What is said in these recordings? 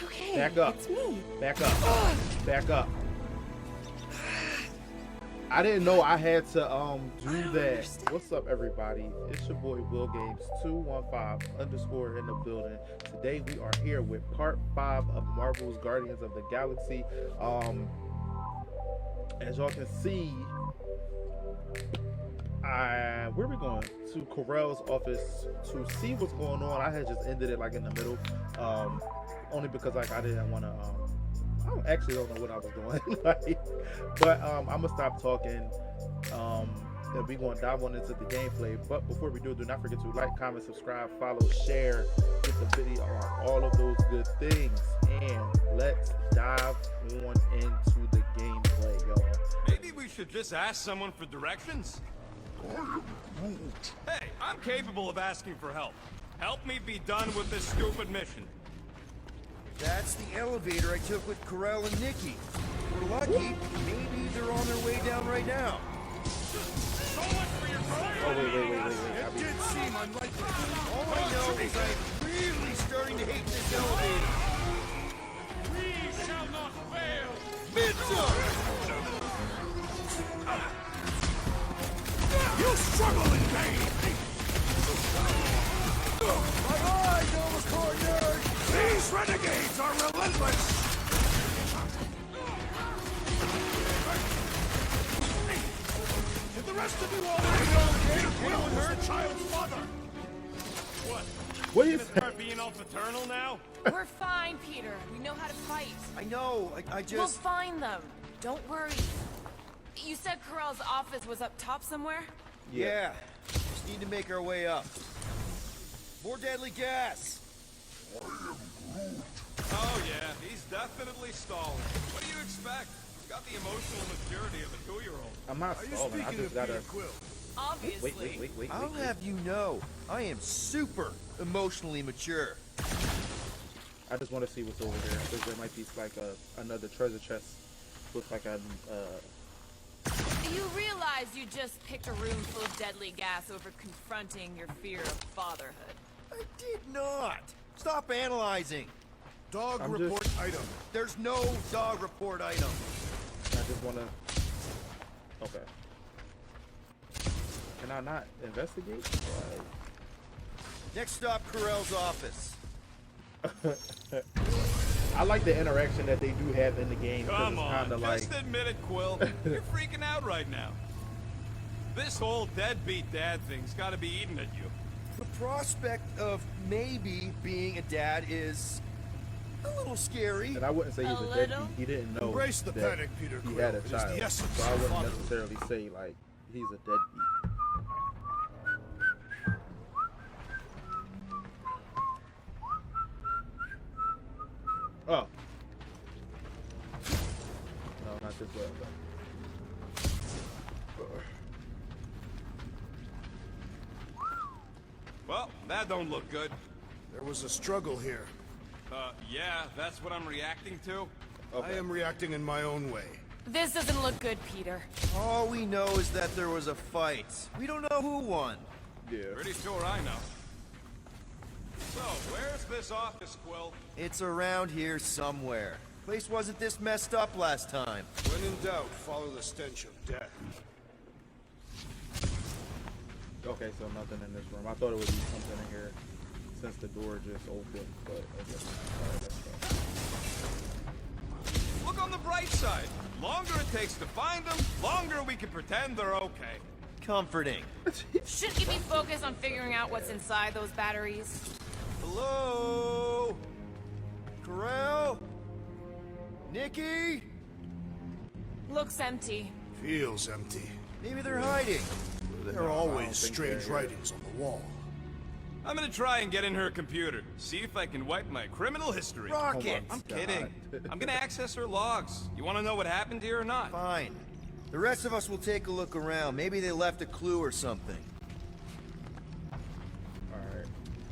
It's okay. Back up. It's me. Back up. Back up. I didn't know I had to do that. understand. What's up, everybody? It's your boy Will Games 215_ in the building. Today we are here with part 5 of Marvel's Guardians of the Galaxy. As y'all can see, where are we going? To Corell's office to see what's going on. I had just ended it like in the middle, only because like I didn't want to. I don't know what I was doing, but I'm gonna stop talking. And we're gonna dive on into the gameplay. But before we do not forget to like, comment, subscribe, follow, share, get the video on all of those good things. And let's dive on into the gameplay, y'all. Maybe we should just ask someone for directions? Hey, I'm capable of asking for help. Help me be done with this stupid mission. That's the elevator I took with Corell and Nikki. We're lucky, maybe they're on their way down right now. So much for your Oh, wait. It did seem unlikely. All I know is I'm really starting to hate this elevator. We shall not fail! Mid-zone! You struggle in vain! My eyes almost cornered! These renegades are relentless! Did the rest of you all know Will was the child's mother? What is Gonna start being all paternal now? We're fine, Peter. We know how to fight. I know, I We'll just... find them. Don't worry. You said Corell's office was up top somewhere? Yeah, just need to make our way up. More deadly gas! Oh yeah, he's definitely stalling. What do you expect? He's got the emotional maturity of a 2-year-old. I'm not stalling. I just gotta. Obviously. Wait. I'll have you know, I am super emotionally mature. I just want to see what's over there. Because there might be like another treasure chest with like a. You realize you just picked a room full of deadly gas over confronting your fear of fatherhood. I did not! Stop analyzing! Dog report item. There's no dog report item. I just want to. Okay. Can I not investigate? Next stop, Corell's office. I like the interaction that they do have in the game. Come It's on, kind of like. just admit it, Quill. You're freaking out right now. This whole deadbeat dad thing's gotta be eating at you. The prospect of maybe being a dad is a little scary. And I wouldn't say he's A a little? deadbeat. He didn't know Embrace the that panic, Peter he Quill. had a It is child. the essence So I of wouldn't fatherhood. necessarily say like he's a deadbeat. Oh. No, not this way. Well, that don't look good. There was a struggle here. Yeah, that's what I'm reacting to. I am reacting in my own way. This doesn't look good, Peter. All we know is that there was a fight. We don't know who won. Yeah. Pretty sure I know. So, where's this office, Quill? It's around here somewhere. Place wasn't this messed up last time. When in doubt, follow the stench of death. Okay, so nothing in this room. I thought it would be something in here since the door just opened, but okay. Alright, that's fine. Look on the bright side. Longer it takes to find them, longer we can pretend they're okay. Comforting. Shouldn't you be focused on figuring out what's inside those batteries? Hello? Corell? Nikki? Looks empty. Feels empty. Maybe they're hiding. There No, are I always don't think strange they're here. writings on the wall. I'm gonna try and get in her computer, see if I can wipe my criminal history. Rocket! Oh I'm my kidding. God. I'm gonna access her logs. You wanna know what happened here or not? Fine. The rest of us will take a look around. Maybe they left a clue or something. Alright.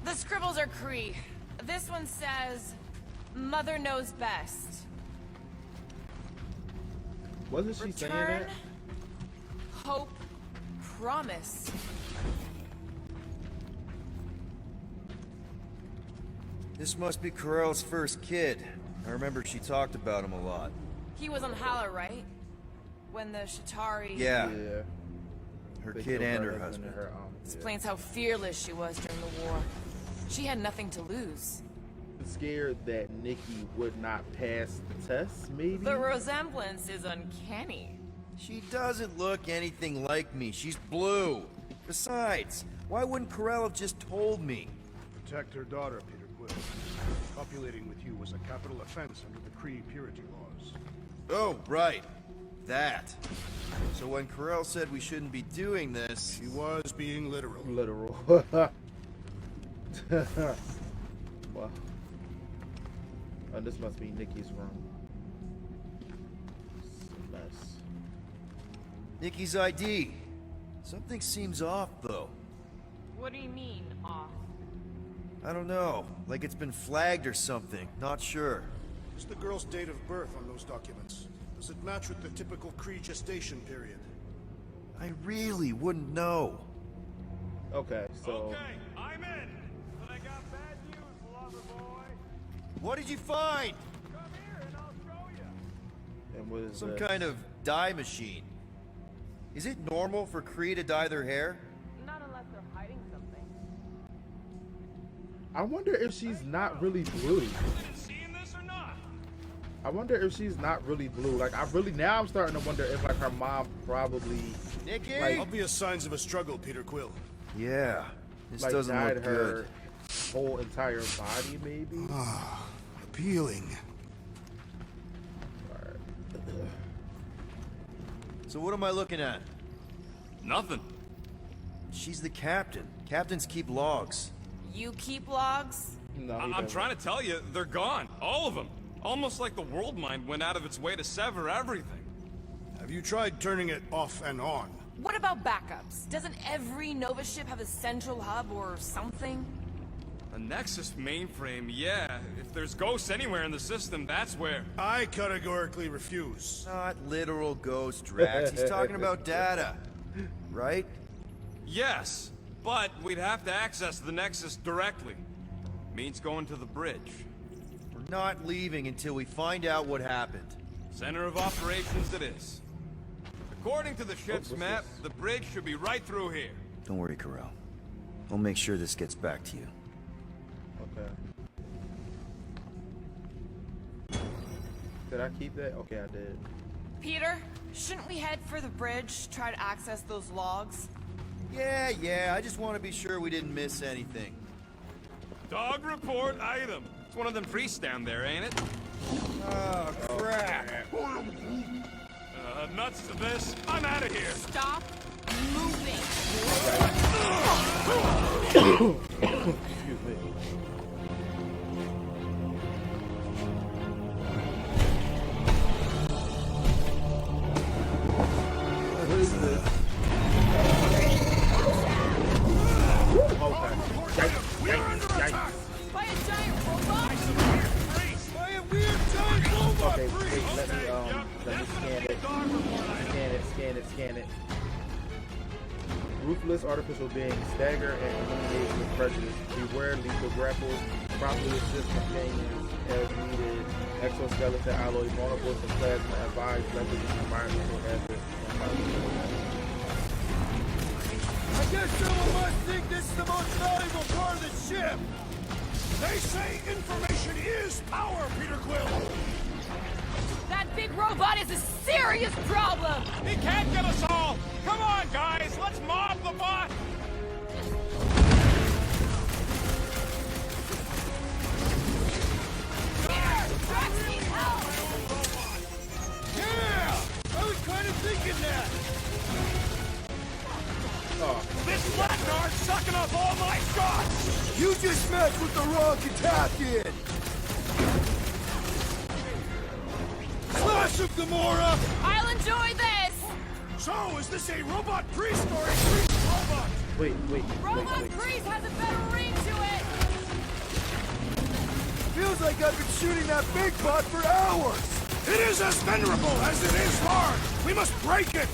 The scribbles are Kree. This one says, Mother knows best. Wasn't she saying Return, that? hope, promise. This must be Corell's first kid. I remember she talked about him a lot. He was on Hala, right? When the Shatari... Yeah, Yeah. her They kid killed and her husband. and yeah. Explains how fearless she was during the war. She had nothing to lose. Scared that Nikki would not pass the test, maybe? The resemblance is uncanny. She doesn't look anything like me. She's blue. Besides, why wouldn't Corell have just told me? Protect her daughter, Peter Quill. Copulating with you was a capital offense under the Kree purity laws. Oh, right. That. So when Corell said we shouldn't be doing this... He was being literal. Literal. Wow. And this must be Nikki's room. It's a mess. Nikki's ID. Something seems off, though. What do you mean, off? I don't know. Like it's been flagged or something. Not sure. What's the girl's date of birth on those documents? Does it match with the typical Kree gestation period? I really wouldn't know. Okay, so Okay, I'm in. But I got bad news, lover boy. What did you find? Come here and I'll show you. and what is Some this? kind of dye machine. Is it normal for Kree to dye their hair? Not unless they're hiding something. I wonder if she's not really blue. Seeing this or not? I wonder if she's not really blue. Like now I'm starting to wonder if like her mom probably Nikki? Like- Obvious signs of a struggle, Peter Quill. Yeah. This like doesn't dyed look her good. whole entire body maybe. Appealing. So what am I looking at? Nothing. She's the captain. Captains keep logs. You keep logs? No, he I'm doesn't. trying to tell you, they're gone. All of them. Almost like the world mind went out of its way to sever everything. Have you tried turning it off and on? What about backups? Doesn't every Nova ship have a central hub or something? A Nexus mainframe, yeah. If there's ghosts anywhere in the system, that's where. I categorically refuse. Not literal ghost, Drax. He's talking about data. Right? Yes, but we'd have to access the Nexus directly. Means going to the bridge. We're not leaving until we find out what happened. Center of operations it is. According to the ship's what's map, this? the bridge should be right through here. Don't worry, Corell. We'll make sure this gets back to you. Okay. Did I keep that? Okay, I did. Peter, shouldn't we head for the bridge, try to access those logs? Yeah, I just want to be sure we didn't miss anything. Dog report item. It's one of them priests down there, ain't it? Oh, crap. Nuts to this. I'm out of here. Stop moving! Excuse me. What is this? Okay. Yikes. By a giant robot? By a weird giant robot Okay, priest! wait, let me scan it. Ruthless artificial beings stagger and eliminate with prejudice. Beware lethal grapples. Properly assist companions as needed. Exoskeleton alloy vulnerable to plasma. Advise leveraging environmental hazards. I guess someone must think this is the most valuable part of the ship! They say information is power, Peter Quill! That big robot is a serious problem! He can't get us all. Come on, guys. Let's mob the bot. Peter! Drax needs help! Yeah! I was kind of thinking that! This Latinard's sucking up all my shots. You just messed with the wrong Captain! Slash him, Gamora! I'll enjoy this! So, is this a robot priest or a priest robot? Wait. Robot Priest has a better ring to it! Feels like I've been shooting that big bot for hours! It is as venerable as it is large! We must break it!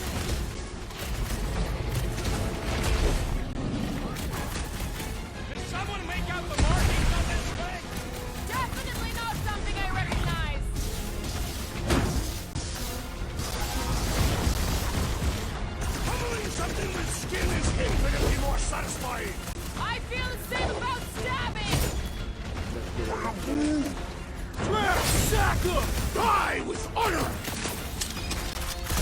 Did someone make out the markings on this thing? Sack him! Die with honor!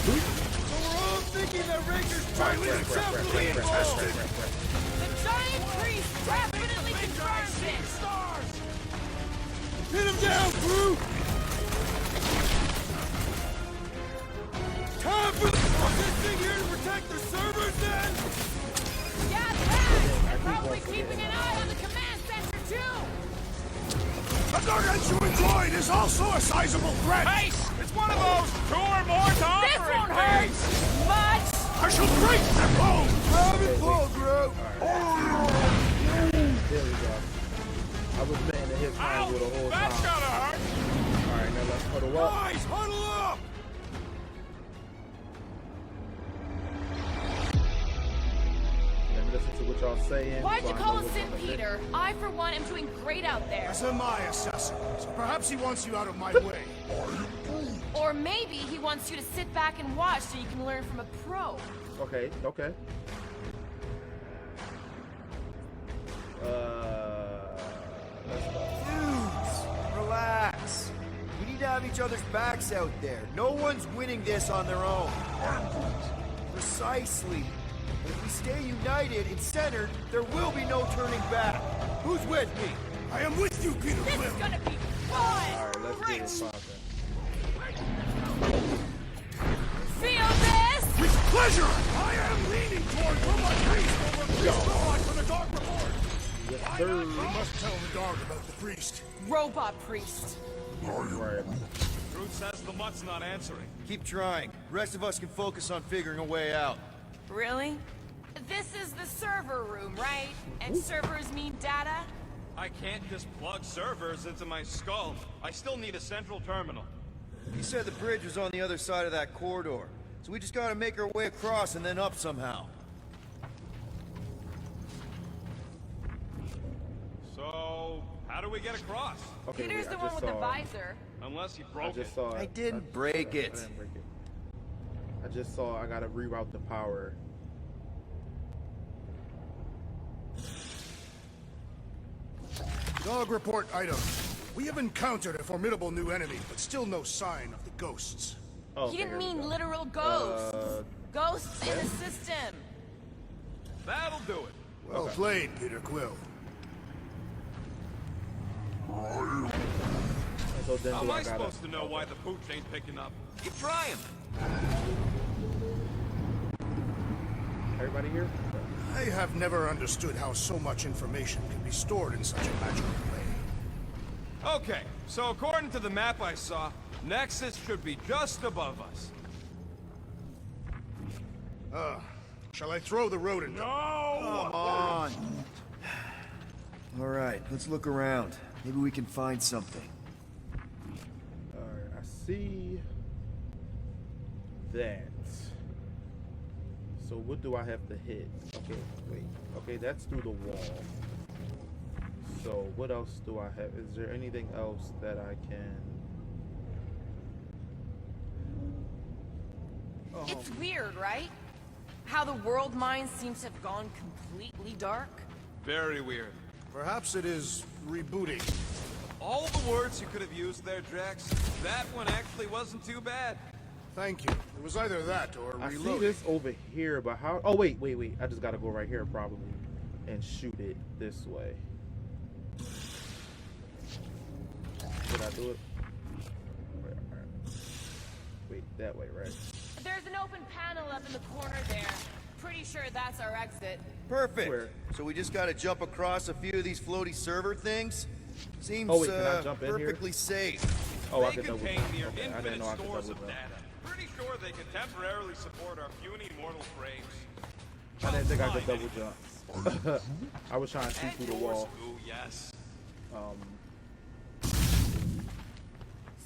So we're all thinking that Rager's Highly acceptably involved! The giant priest definitely confirms it! Hit him down, crew! Time for this thing here to protect the servers, then? Yeah, that! And probably keeping an eye on the command center, too! The gargantuan droid is also a sizable threat! Hey! It's one of those 2 or more to This operate won't hurt! things. Much! I shall break their bones! Grab it full, Groot! There we go. I was meant to hit Ow! triangle the whole That's time. gotta hurt! Alright, now let's huddle up. Guys, huddle up! Let me listen to what y'all saying. Why'd so you I call know us what's in, on the list. Peter? I, for one, am doing great out there. That's my assessment. Perhaps he wants you out of my way. Or maybe he wants you to sit back and watch so you can learn from a pro. Okay, okay. Let's go. Dudes, relax. We need to have each other's backs out there. No one's winning this on their own. Precisely. But if we stay united and centered, there will be no turning back. Who's with me? I am with you, Peter This Quill. is gonna be fun! Alright, let's Great. get it poppin'. Feel this? With pleasure! I am leaning toward Robot Priest over Priest Robot for the Dark Report! Yes, sir. We must tell the Dark about the priest. Robot priest. Right. Groot says the mutt's not answering. Keep trying. The rest of us can focus on figuring a way out. Really? This is the server room, right? And servers mean data? I can't just plug servers into my skull. I still need a central terminal. He said the bridge was on the other side of that corridor. So we just gotta make our way across and then up somehow. So, how do we get across? Okay, Peter's wait, the I one just with the saw- visor. Unless you I broke it. just saw it. I didn't break it. I didn't break it. I just saw I gotta reroute the power. Dog report item. We have encountered a formidable new enemy, but still no sign of the ghosts. Oh, He okay, didn't here we mean go. literal ghosts. Ghosts in the system. That'll do it. Well played, Peter Quill. So then How do am I I gotta... supposed to know why the pooch ain't picking up? Keep trying. Everybody here? I have never understood how so much information can be stored in such a magical way. Okay, so according to the map I saw, Nexus should be just above us. Shall I throw the rodent? No! Come on. All right, let's look around. Maybe we can find something. Alright, I see that. So what do I have to hit? Okay, wait. Okay, that's through the wall. So what else do I have? Is there anything else that I can... It's weird, right? How the world mind seems to have gone completely dark. Very weird. Perhaps it is rebooting. All the words you could have used there, Drax, that one actually wasn't too bad. Thank you. It was either that or I see reloading. this over here, but how... Oh, wait. I just gotta go right here probably and shoot it this way. Did I do it? Alright. Wait, that way, right? There's an open panel up in the corner there. Pretty sure that's our exit. Perfect. Where? So we just gotta jump across a few of these floaty server things? Seems Oh, wait, can I jump in here? perfectly safe. Oh, I They can double contain jump. near Okay, I infinite didn't know I could stores double of jump. data. Pretty sure they can temporarily support our puny mortal frames. I didn't think I Fine, could double jump. I was trying to shoot And through the yours, wall. ooh, yes.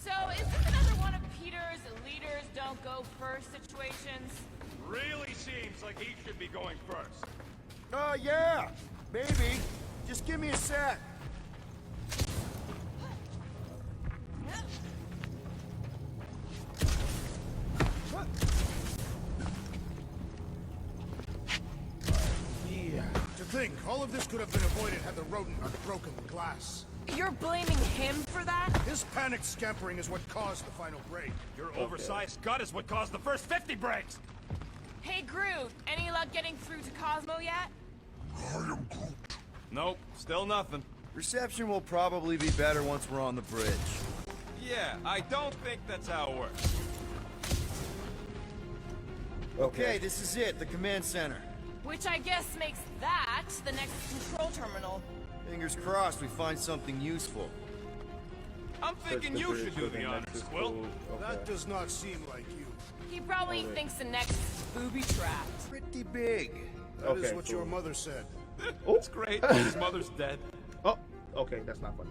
So, is this another one of Peter's leaders don't go first situations? Really seems like he should be going first. Yeah. Maybe. Just give me a sec. Yeah. To think, all of this could have been avoided had the rodent not broken the glass. You're blaming him for that? His panicked scampering is what caused the final break. Your oversized gut is what caused the first 50 breaks! Hey, Groot, any luck getting through to Cosmo yet? Nope, still nothing. Reception will probably be better once we're on the bridge. Yeah, I don't think that's how it works. Okay, this is it, the command center. Which I guess makes that the next control terminal. Fingers crossed we find something useful. I'm thinking you should do the honors, Quill. That does not seem like you. He probably thinks the next booby trapped. Pretty big. That is Okay, what cool. your mother said. It's great. His mother's dead. Oh, okay, that's not funny.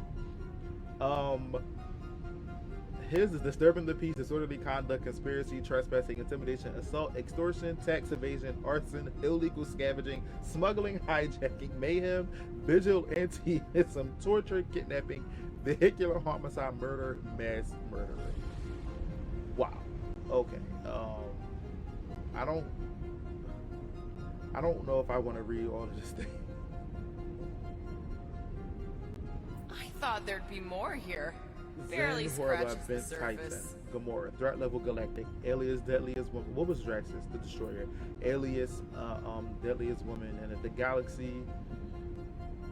His is disturbing the peace, disorderly conduct, conspiracy, trespassing, intimidation, assault, extortion, tax evasion, arson, illegal scavenging, smuggling, hijacking, mayhem, vigilantism, torture, kidnapping, vehicular homicide, murder, mass murdering. Wow. Okay. I don't know if I want to read all of this thing. I thought there'd be more here. Barely Zen, Horla, scratches the Ben surface. Titan, Gamora, threat level galactic, alias deadliest woman. What was Draxus, the destroyer? Alias deadliest woman, and the galaxy,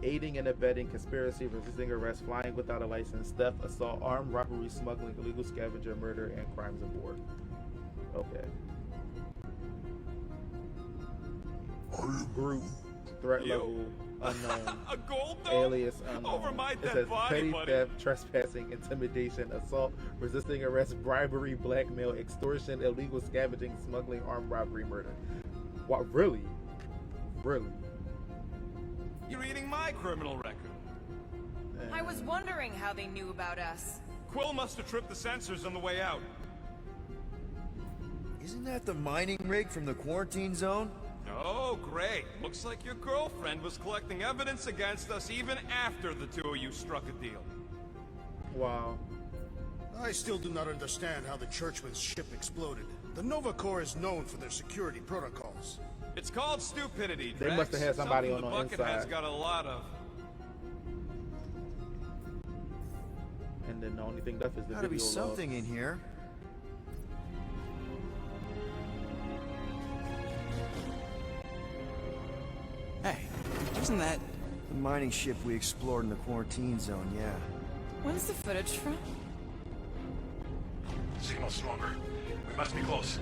aiding and abetting conspiracy, resisting arrest, flying without a license, theft, assault, armed robbery, smuggling, illegal scavenger, murder, and crimes of war. Okay. Group, threat You. level unknown. A gold dome? Alias unknown. Over my It dead says body, petty buddy. theft, trespassing, intimidation, assault, resisting arrest, bribery, blackmail, extortion, illegal scavenging, smuggling, armed robbery, murder. What? Really? Really? You're reading my criminal record. I was wondering how they knew about us. Quill must have tripped the sensors on the way out. Isn't that the mining rig from the quarantine zone? Oh, great. Looks like your girlfriend was collecting evidence against us even after the two of you struck a deal. Wow. I still do not understand how the Churchman's ship exploded. The Nova Corps is known for their security protocols. It's called stupidity, They Drax. must have had somebody Something on the the bucket has inside. got a lot of. And then the only thing left is the Gotta video be something in here. Hey, isn't that... The mining ship we explored in the quarantine zone, yeah. When's the footage from? Signal stronger. We must be close.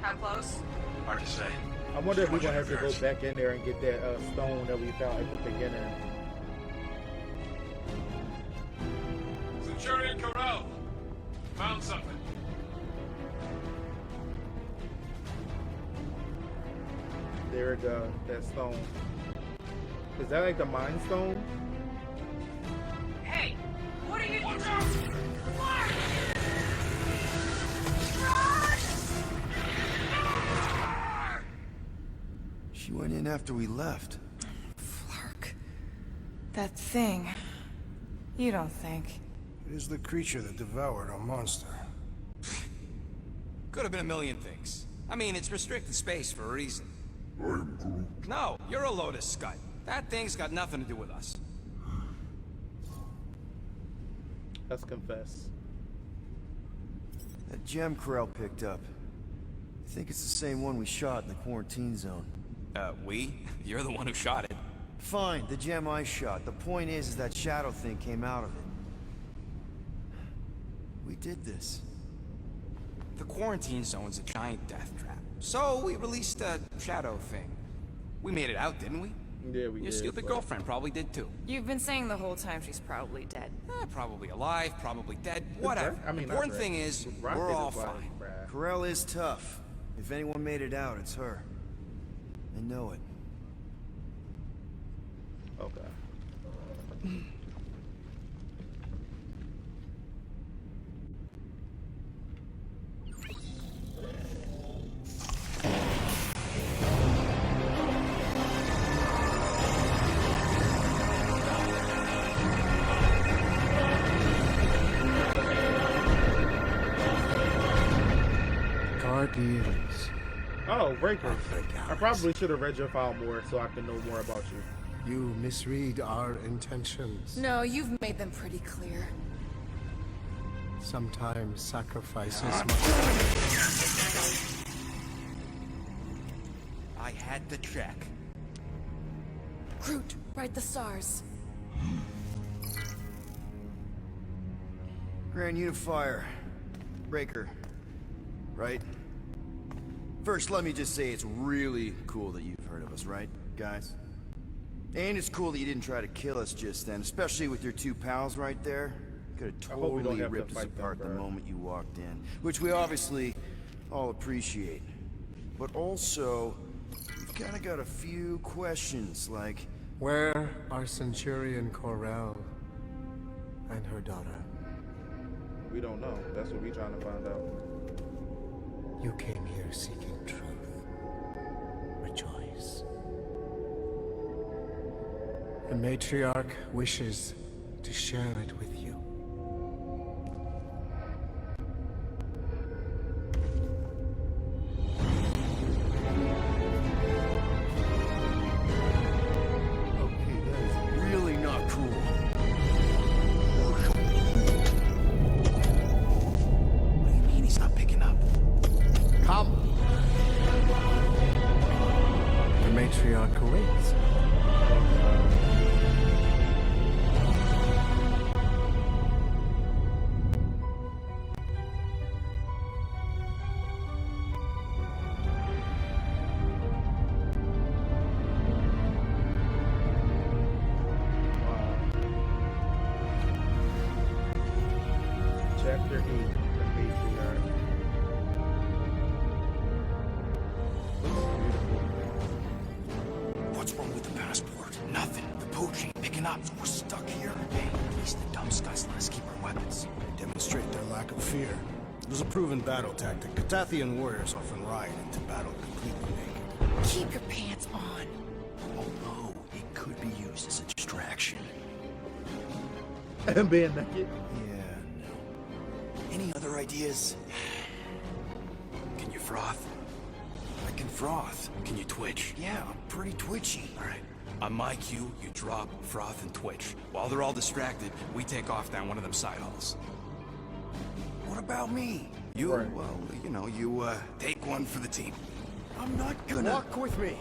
How close? Hard to say. I wonder if Too we're much gonna have to go interference. back in there and get that stone that we found at the beginning. Centurion Corral. Found something. There it goes, that stone. Is that like the Mind Stone? Hey, what are you doing? She went in after we left. Flark. That thing. You don't think. It is the creature that devoured our monster. Could have been a million things. I mean, it's restricted space for a reason. No, you're a Lotus Scut. That thing's got nothing to do with us. Let's confess. That gem Corral picked up. I think it's the same one we shot in the quarantine zone. We? You're the one who shot it. Fine, the gem I shot. The point is that shadow thing came out of it. We did this. The quarantine zone's a giant death trap. So we released a shadow thing. We made it out, didn't we? Yeah, we Your did. stupid but- girlfriend probably did too. You've been saying the whole time she's probably dead. Probably alive, probably dead, whatever. I mean, Important not thing Brad. is, Rocket we're all is like fine. Brad. Corral is tough. If anyone made it out, it's her. I know it. Okay. Guardians. Oh, Breaker. I probably should have read your file more so I can know more about you. You misread our intentions. No, you've made them pretty clear. Sometimes sacrifices must... I had to check. Groot, write the stars. Grand Unifier. Breaker. Right? First, let me just say it's really cool that you've heard of us, right, guys? And it's cool that you didn't try to kill us just then, especially with your two pals right there. Could have I hope we don't totally have to ripped us fight them, apart the bro. moment you walked in, which we obviously all appreciate. But also, we've kind of got a few questions, like... Where are Centurion Corell and her daughter? We don't know. That's what we're trying to find out. You came here seeking truth. Rejoice. The matriarch wishes to share it with you. Okay, that is really not cool. What do you mean he's not picking up? Come! The matriarch awaits. Chapter 8, the Matriarch. What's wrong with the passport? Nothing. The poach ain't picking up. We're stuck here. Hey, at least the dumb guys let us keep our weapons. Demonstrate their lack of fear. It was a proven battle tactic. Katathian warriors often ride into battle completely naked. Keep your pants on. Although, it could be used as a distraction. And being naked. Yeah, no. Any other ideas? Can you froth? I can froth. Can you twitch? Yeah, I'm pretty twitchy. All right. On my cue, you drop, froth, and twitch. While they're all distracted, we take off down one of them side halls. What about me? You, Right. well, you know, you, take one for the team. I'm not gonna... Walk with me.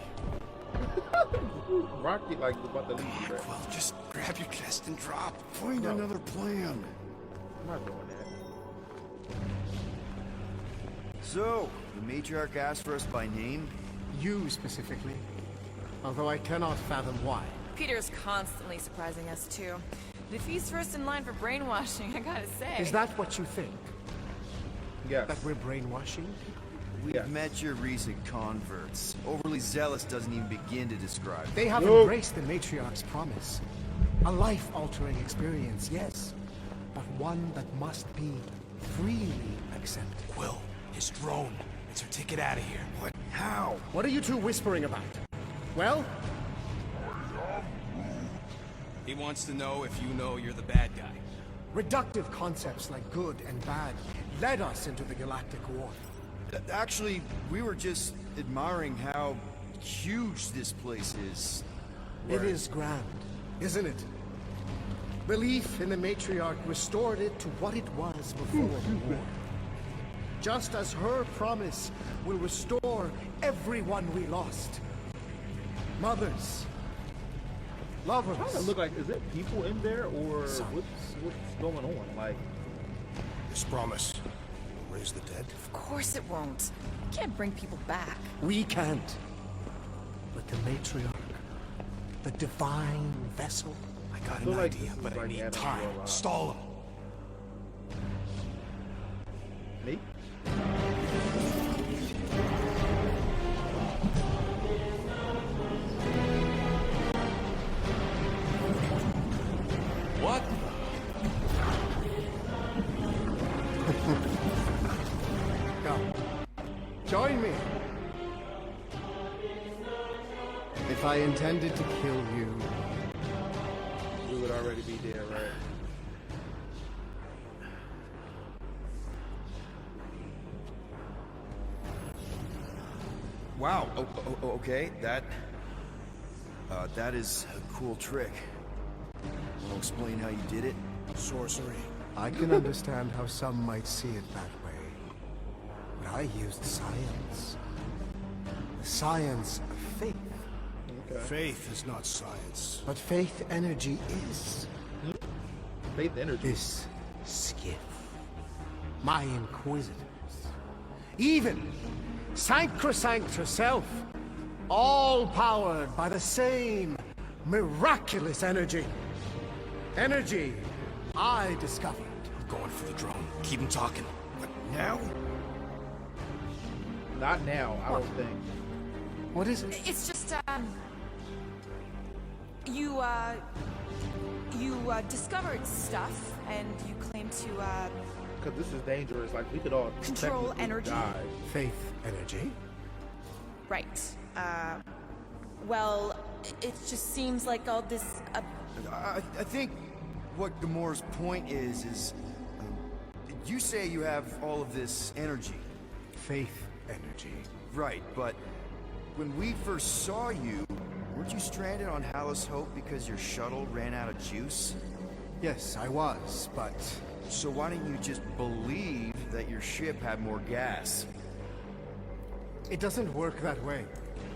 Rocky like about to leave you, bro. Well, just grab your chest and drop. Find another plan. I'm not doing that. So, the matriarch asked for us by name? You specifically. Although I cannot fathom why. Peter's constantly surprising us, too. If he's first in line for brainwashing, I gotta say. Is that what you think? Yes. That we're brainwashing? We've Yes. met your recent converts. Overly zealous doesn't even begin to describe. They have Nope. embraced the matriarch's promise. A life-altering experience, yes. But one that must be freely accepted. Quill, his drone. It's her ticket out of here. What? How? What are you two whispering about? Well, He wants to know if you know you're the bad guy. reductive concepts like good and bad led us into the galactic war. Actually, we were just admiring how huge this place is. It is grand, isn't it? Belief in the matriarch restored it to what it was before the war. Just as her promise will restore everyone we lost. Mothers. Lovers. Does it look like, is it people in there or what's going on? Like, This promise will raise the dead. Of course it won't. You can't bring people back. We can't. But the matriarch, the divine vessel, I got feel an like idea, this is but I like need Adam time. Warlock. Stall him. me? What? come. Join me. If I intended to kill you, We would already be there, right? Wow. Okay, That is a cool trick. Want to explain how you did it? Sorcery. I can understand how some might see it that way. But I used science. The science of faith. Faith is not science. But faith energy is. Faith energy. This skiff. My inquisitors. Even Sancrosanct herself. All powered by the same miraculous energy. Energy I discovered. Going for the drone. Keep him talking. But now? Not now, I don't think. What is it? It's just, you discovered stuff, and you claim to, Because this is dangerous. Like, we could all Control technically energy? die. Faith energy? right. Well, it just seems like all this, I think what Gamora's point is you say you have all of this energy. Faith energy. Right, but when we first saw you, weren't you stranded on Hallis Hope because your shuttle ran out of juice? Yes, I was, but So why didn't you just believe that your ship had more gas? it doesn't work that way.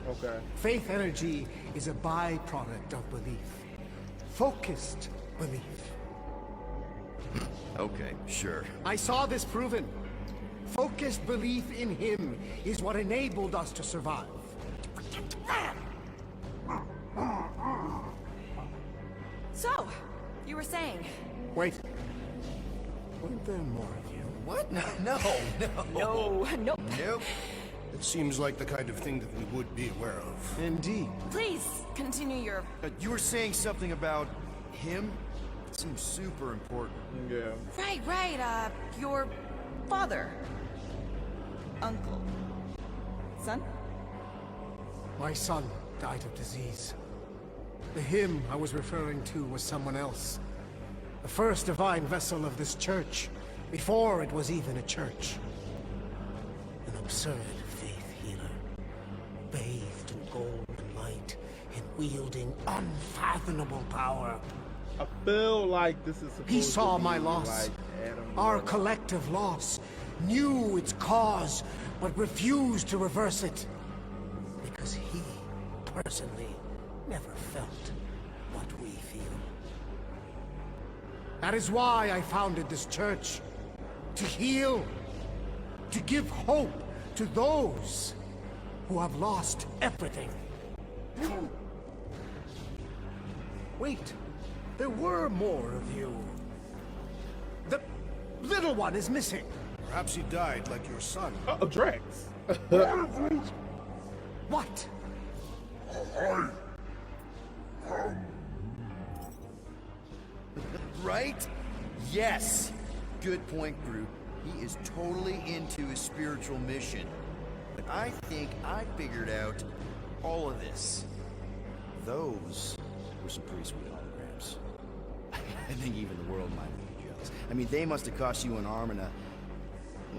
Okay. Faith energy is a byproduct of belief. Focused belief. Okay, sure. I saw this proven. Focused belief in him is what enabled us to survive. so, you were saying. Wait. Weren't there more of you? What? No. No, nope. Nope. It seems like the kind of thing that we would be aware of. Indeed. Please, continue your... You were saying something about him? It seems super important. Yeah. Right, your father. Uncle. Son? My son died of disease. The him I was referring to was someone else. The first divine vessel of this church, before it was even a church. An absurd faith healer, bathed in golden light and wielding unfathomable power. I feel like this is supposed He saw to my be loss, like Adam our Warlock. collective loss, knew its cause, but refused to reverse it. Because he, personally, never felt what we feel. That is why I founded this church. To heal. To give hope to those who have lost everything. Wait. There were more of you. The little one is missing. Perhaps he died like your son. Oh, Drax. What? Right? Yes. Good point, Groot. He is totally into his spiritual mission. But I think I figured out all of this. Those were some pretty sweet holograms. I think even the world might be jealous. I mean, they must have cost you an arm and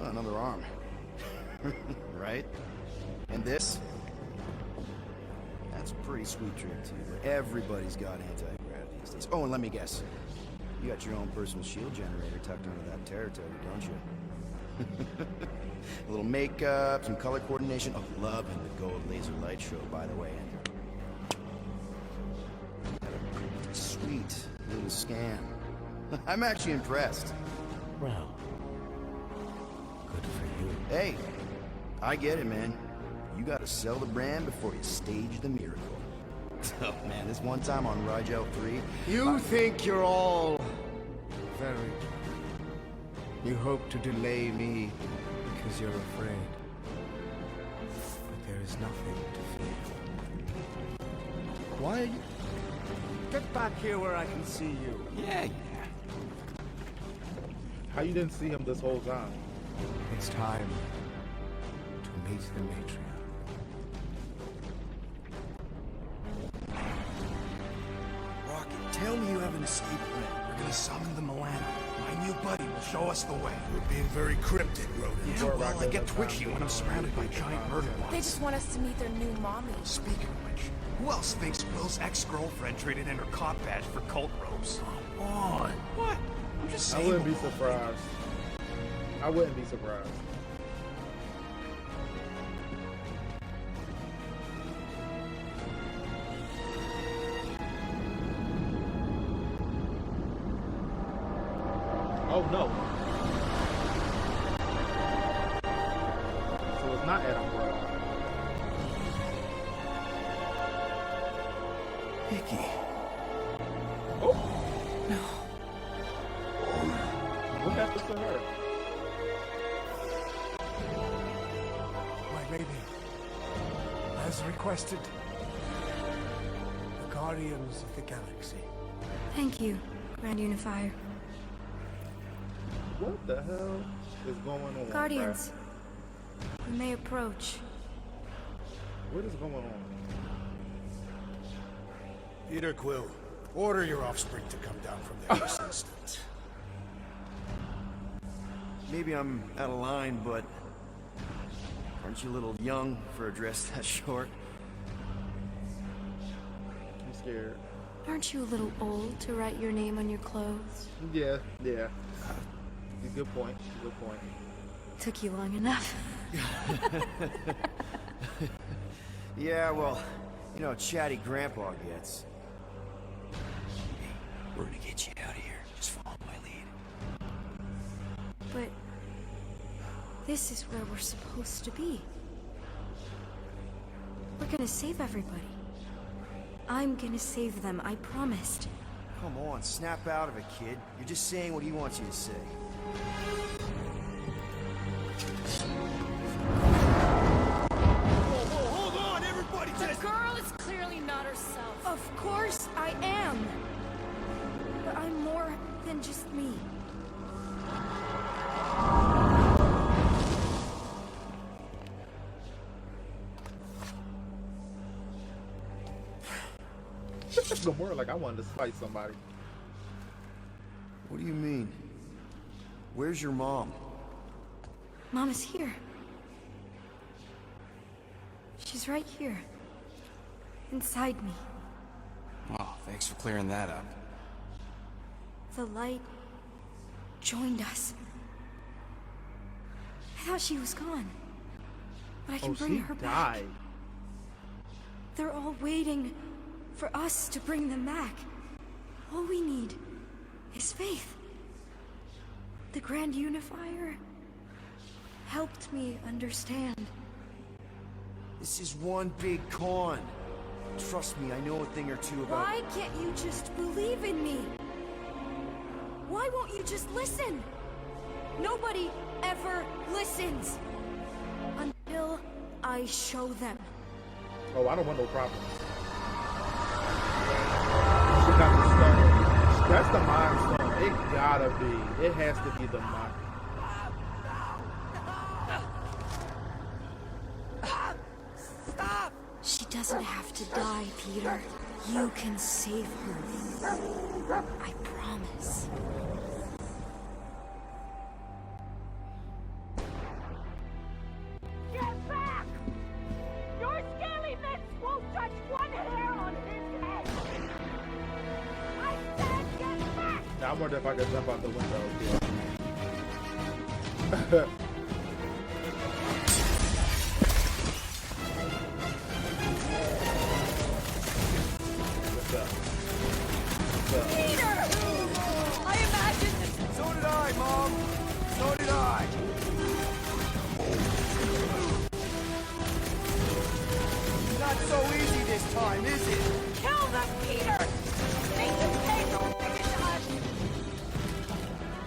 another arm. Right? And this? That's a pretty sweet trick, too. But everybody's got anti-grav these days. Oh, and let me guess. You got your own personal shield generator tucked under that territory, don't you? A little makeup, some color coordination. Oh, loving the gold laser light show, by the way. And sweet little scan. I'm actually impressed. Well, good for you. Hey, I get it, man. You gotta sell the brand before you stage the miracle. Oh, man, this one time on Rigel 3... You think you're all very clever. You hope to delay me because you're afraid. But there is nothing to fear. Why are you... Get back here where I can see you. Yeah. How you didn't see him this whole time? It's time to meet the matriarch. Rocket, tell me you have an escape plan. We're gonna summon the Moana. My new buddy will show us the way. You're being very cryptic, Roden. Yeah, well, I get twitchy when I'm surrounded by giant murder They ones. just want us to meet their new mommy. Speaking of which, who else thinks Will's ex-girlfriend traded in her cop badge for cult robes? Come on. What? I'm just I saying. wouldn't be surprised. I wouldn't be surprised. Oh no. So it's not Adam Warlock. Hickey. Oh. No. What happened to her? My baby, as requested, the Guardians of the Galaxy. Thank you, Grand Unifier. What the hell is going on? Guardians, you may approach. bruh? What is going on? Peter Quill, order your offspring to come down from there this instant. Maybe I'm out of line, but aren't you a little young for a dress that short? I'm scared. Aren't you a little old to write your name on your clothes? Yeah. Good point. Good point. Took you long enough. Yeah, well, you know how chatty Grandpa gets. Hey, we're gonna get you out of here. Just follow my lead. But this is where we're supposed to be. We're gonna save everybody. I'm gonna save them, I promised. Come on, snap out of it, kid. You're just saying what he wants you to say. Hold on, everybody! The girl is clearly not herself. Of course I am. But I'm more than just me. Gamora, like I wanted to slice somebody. What do you mean? Where's your mom? Mom is here. She's right here. Inside me. Oh, thanks for clearing that up. The light joined us. I thought she was gone. But I can bring she her back. died. They're all waiting for us to bring them back. All we need is faith. The Grand Unifier helped me understand. This is one big con. Trust me, I know a thing or two about... Why can't you just believe in me? Why won't you just listen? Nobody ever listens. Until I show them. Oh, I don't want no problems. She got the stone. That's the Mind Stone. It gotta be. It has to be the Mind. Stop! She doesn't have to die, Peter. You can save her. I promise. Get back! Your scaly mitts won't touch one hair on his head! I said get back! Now I wonder if I could jump out the window. Yeah. What's up? What's up? Peter! I imagined this. So did I, Mom! So did I! Not so easy this time, is it? Kill them, Peter! Make them pay for what they did to us!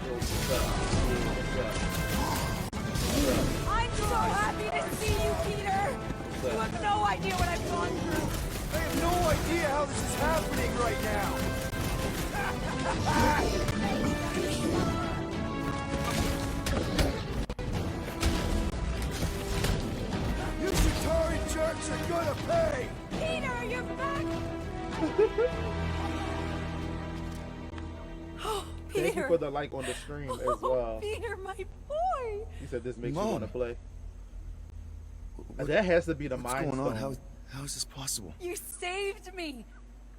What's up? What's up? I'm so happy to see you, Peter! You have no idea what I've gone through! I have no idea how this is happening right now! You Chitauri jerks are gonna pay! Peter, you're back! Oh, Thank Peter! you for the like on the stream as well. Peter, my boy. He said this makes Mom. you want to play. That has to be the What's mind going on? stone. How is this possible? You saved me.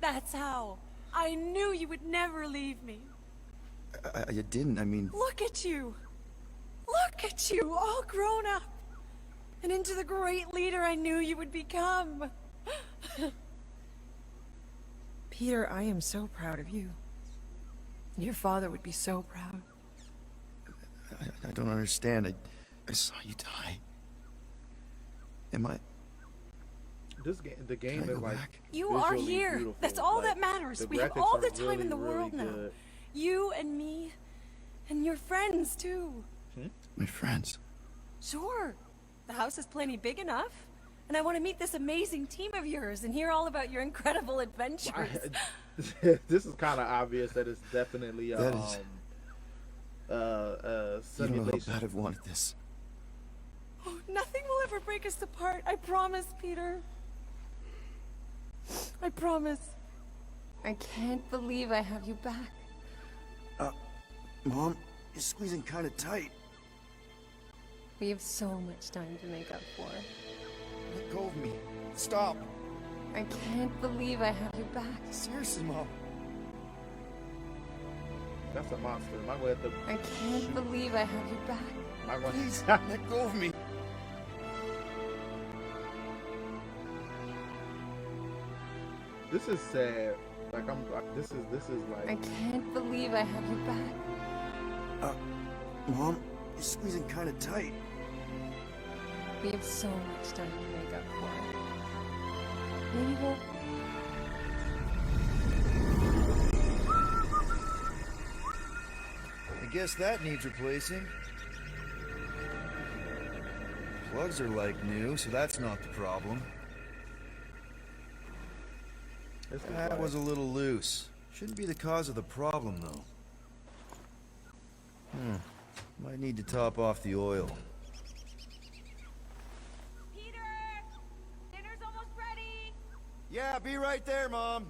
That's how. I knew you would never leave me. I didn't. I mean, Look at you. Look at you, all grown up. And into the great leader I knew you would become. Peter, I am so proud of you. Your father would be so proud. I don't understand. I saw you die. Am I? This game, the game Can I is go like back? You are visually here. beautiful. That's all Like, that matters. the We have graphics all are the time in the really, world really now. good. You and me. And your friends, too. My friends. Sure. The house is plenty big enough. And I want to meet this amazing team of yours and hear all about your incredible adventures. This is kind of obvious that it's definitely a, That is- You don't know how simulation. bad I've wanted this. Oh, nothing will ever break us apart. I promise, Peter. I promise. I can't believe I have you back. Mom, you're squeezing kind of tight. We have so much time to make up for. Let go of me. Stop. I can't believe I have you back. Seriously, Mom. That's a monster. Am I going to have to? I can't believe I have you back. Am I going Please, to? let go of me. This is sad. Like this is I like. can't believe I have you back. Mom, you're squeezing kind of tight. We have so much time to make up for. Maybe we'll... I guess that needs replacing. Plugs are like new, so that's not the problem. This is That like- was a little loose. Shouldn't be the cause of the problem, though. Might need to top off the oil. Peter! Dinner's almost ready! Yeah, be right there, Mom.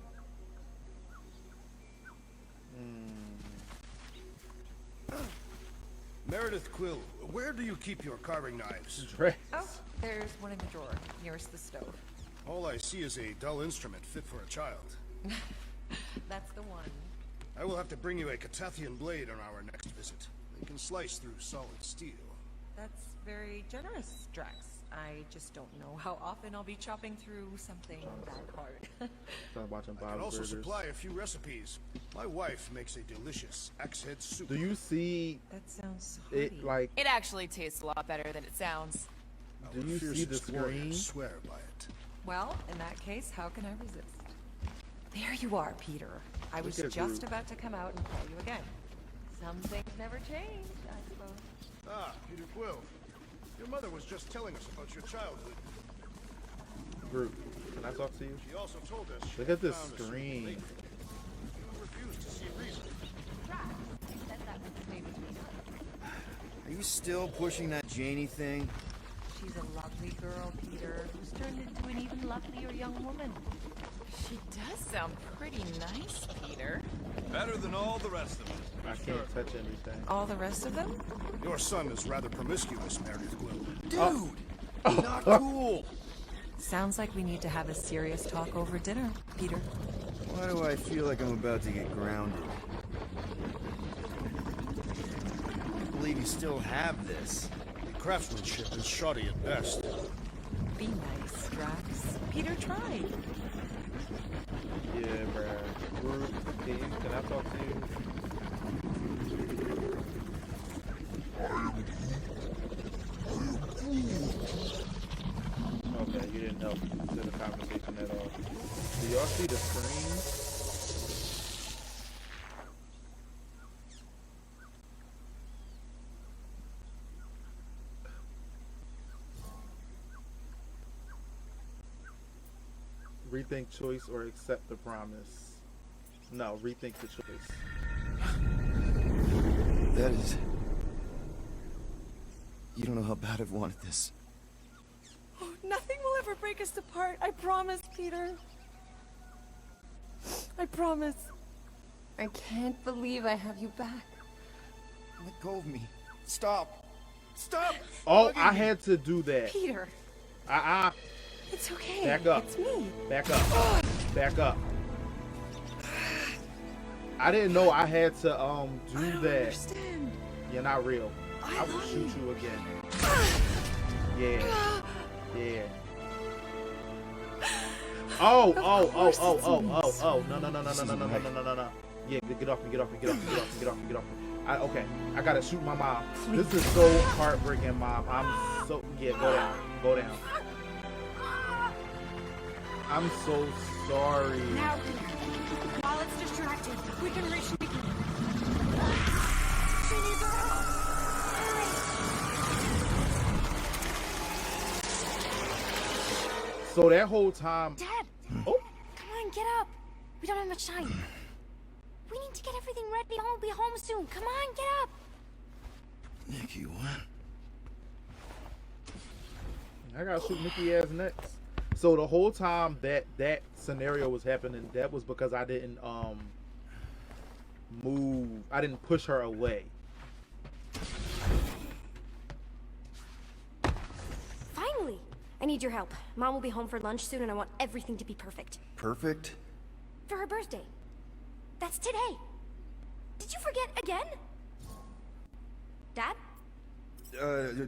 Meredith Quill, where do you keep your carving knives? Dress. Oh, there's one in the drawer, nearest the stove. All I see is a dull instrument fit for a child. That's the one. I will have to bring you a Catathian blade on our next visit. They can slice through solid steel. That's very generous, Drax. I just don't know how often I'll be chopping through something that hard. Start watching I can Bob's also Burgers. supply a few recipes. My wife makes a delicious axe head soup. Do you see That sounds so hearty. it like? It actually tastes a lot better than it sounds. Do you see the Fiercest warriors screen? swear by it. Well, in that case, how can I resist? There you are, Peter. I was Look at just Groot. about to come out and call you again. Some things never change, I suppose. Ah, Peter Quill. Your mother was just telling us about your childhood. Groot, can I talk to you? She also told us she Look at this found a certain screen. lady. You refused to see reason. Said that would stay between us. Are you still pushing that Janie thing? She's a lovely girl, Peter, who's turned into an even lovelier young woman. She does sound pretty nice, Peter. Better than all the rest of us. I can't touch anything. All the rest of them? Your son is rather promiscuous, Meredith Quill. Dude! Not cool! Sounds like we need to have a serious talk over dinner, Peter. Why do I feel like I'm about to get grounded? I can't believe you still have this. The craftsmanship is shoddy at best. Be nice, Drax. Peter tried. Yeah, bruh. Groot, can I talk to you? Okay, you didn't help to the conversation at all. Do y'all see the screen? Rethink choice or accept the promise? No, rethink the choice. That is... You don't know how bad I've wanted this. Oh, nothing will ever break us apart. I promise, Peter. I promise. I can't believe I have you back. Let go of me. Stop. Stop! Oh, hugging I me. had to do that. Peter, it's okay. Back up. It's me. Back up. Back up. I didn't know I had to do I don't that. understand. You're not real. I will love shoot you again. Yeah. Yeah. Oh. No. Yeah, get off me. Okay. I gotta shoot my mom. This is so heartbreaking, Mom. I'm so go down. I'm so sorry. Now, while it's distracted, we can reach Nikki. She needs our help. So that whole time. Dad! Oh. Come on, get up. We don't have much time. We need to get everything ready. I'll be home soon. Come on, get up. Nikki, what? I gotta shoot Nikki ass next. So the whole time that scenario was happening, that was because I didn't move. I didn't push her away. Finally! I need your help. Mom will be home for lunch soon and I want everything to be perfect. Perfect? For her birthday. That's today. Did you forget again? Dad?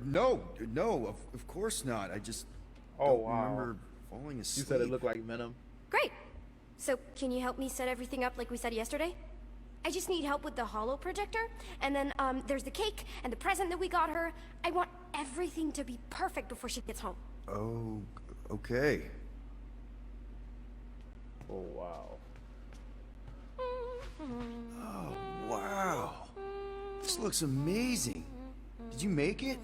No, of course not. I just don't remember falling asleep. You said it looked like Venom. Great. So, can you help me set everything up like we said yesterday? I just need help with the holo projector, and then there's the cake and the present that we got her. I want everything to be perfect before she gets home. Oh, okay. Oh wow. Oh, wow. This looks amazing. Did you make it?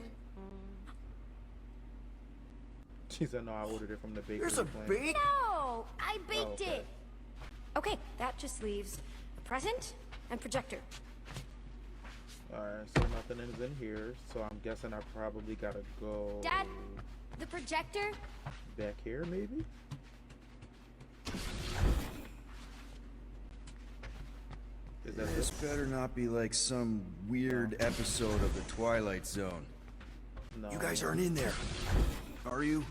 She said no, I ordered it from the bakery. There's a bake? No, I baked okay. it. Okay, that just leaves a present and projector. Alright, so nothing is in here, so I'm guessing I probably gotta go Dad, the projector? back here maybe? Is that This better not be like some weird episode of the Twilight Zone. No. You guys aren't in there, are you?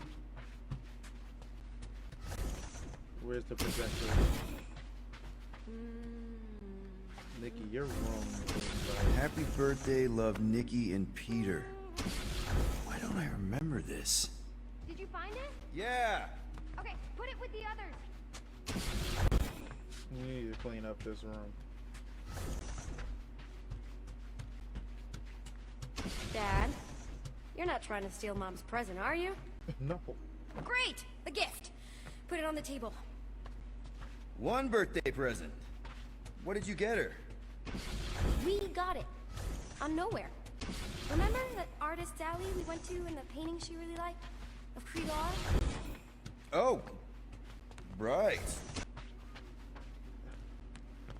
Where's the projector? Nikki, your room. Happy birthday, love, Nikki and Peter. Why don't I remember this? Did you find it? Yeah. Okay, put it with the others. You need to clean up this room. Dad, you're not trying to steal Mom's present, are you? No. Great! The gift! Put it on the table. One birthday present. What did you get her? We got it. On Nowhere. Remember that artist alley we went to and the painting she really liked? Of Creedar? Oh, right.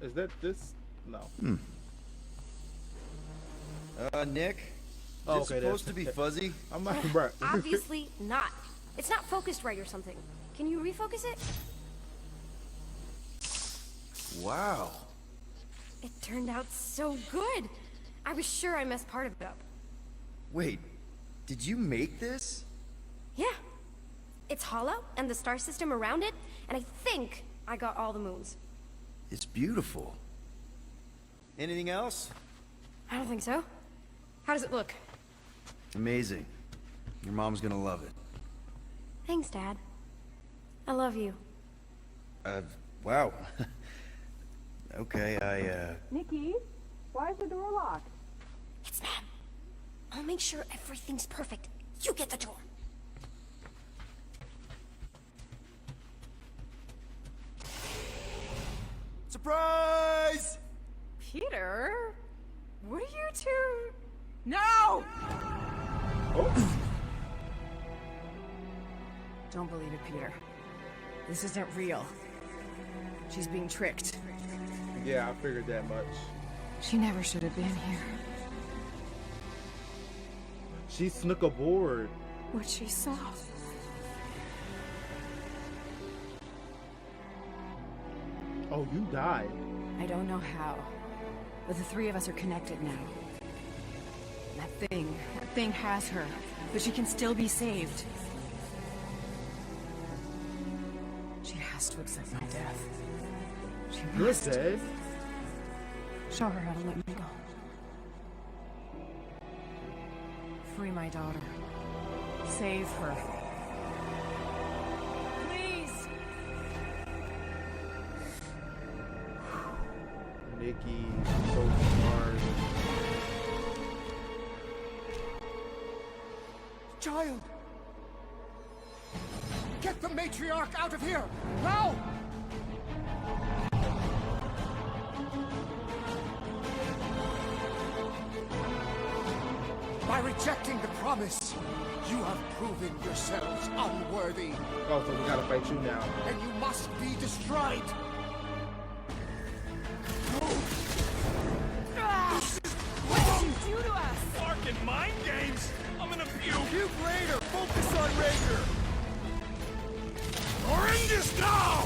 Is that this? No. Nick? Is Oh, it okay, supposed to be fuzzy? I'm not right. Obviously not. It's not focused right or something. Can you refocus it? Wow. It turned out so good. I was sure I messed part of it up. Wait, did you make this? Yeah. It's hollow, and the star system around it, and I think I got all the moons. It's beautiful. Anything else? I don't think so. How does it look? Amazing. Your mom's gonna love it. Thanks, Dad. I love you. Wow. Okay, Nikki, why is the door locked? It's Mom. I'll make sure everything's perfect. You get the door. Surprise! Peter? What are you two? No! Oh. Don't believe it, Peter. This isn't real. She's being tricked. Yeah, I figured that much. She never should have been here. She snuck aboard. What she saw. Oh, you died. I don't know how, but the three of us are connected now. thing. That thing has her, but she can still be saved. She has to accept my death. She You're must. dead? Show her how to let me go. Free my daughter. Save her. Please! Nikki, so smart. Child! Get the matriarch out of here! Now! By rejecting the promise, you have proven yourselves unworthy. Oh, so we gotta fight you now. And you must be destroyed! What did you do to us? Larkin mind games? I'm gonna puke. Puke later! Focus on Raker! Horrendous now!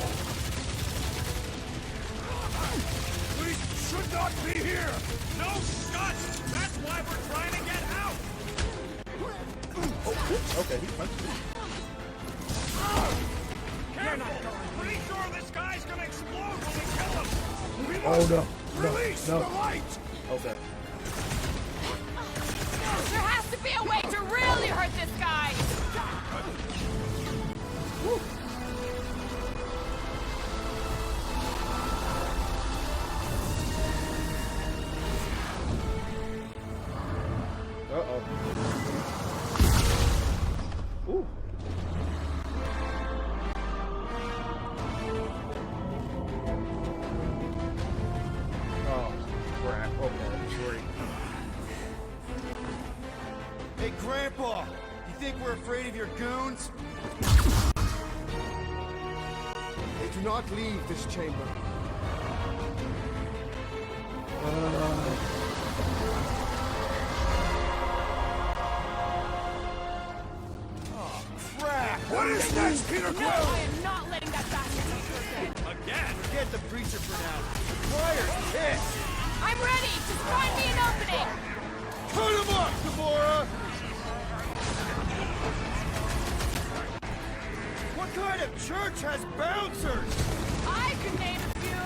We should not be here! No guts! That's why we're trying to get out! Okay, he punched me. Careful! Pretty sure this guy's gonna explode when we kill him! We Oh must no. release No. the light! Okay. There has to be a way to really hurt this guy! Uh-oh. Ooh. Oh, crap. Okay, great. Hey, Grandpa! You think we're afraid of your goons? They do not leave this chamber. Crap! What is next, Peter No, Quill? I am not letting that bastard take you again. Again? Forget the preacher for now. Fire's pissed! I'm ready! Just find me an opening! Put him up, Gamora! What kind of church has bouncers? I could name a few!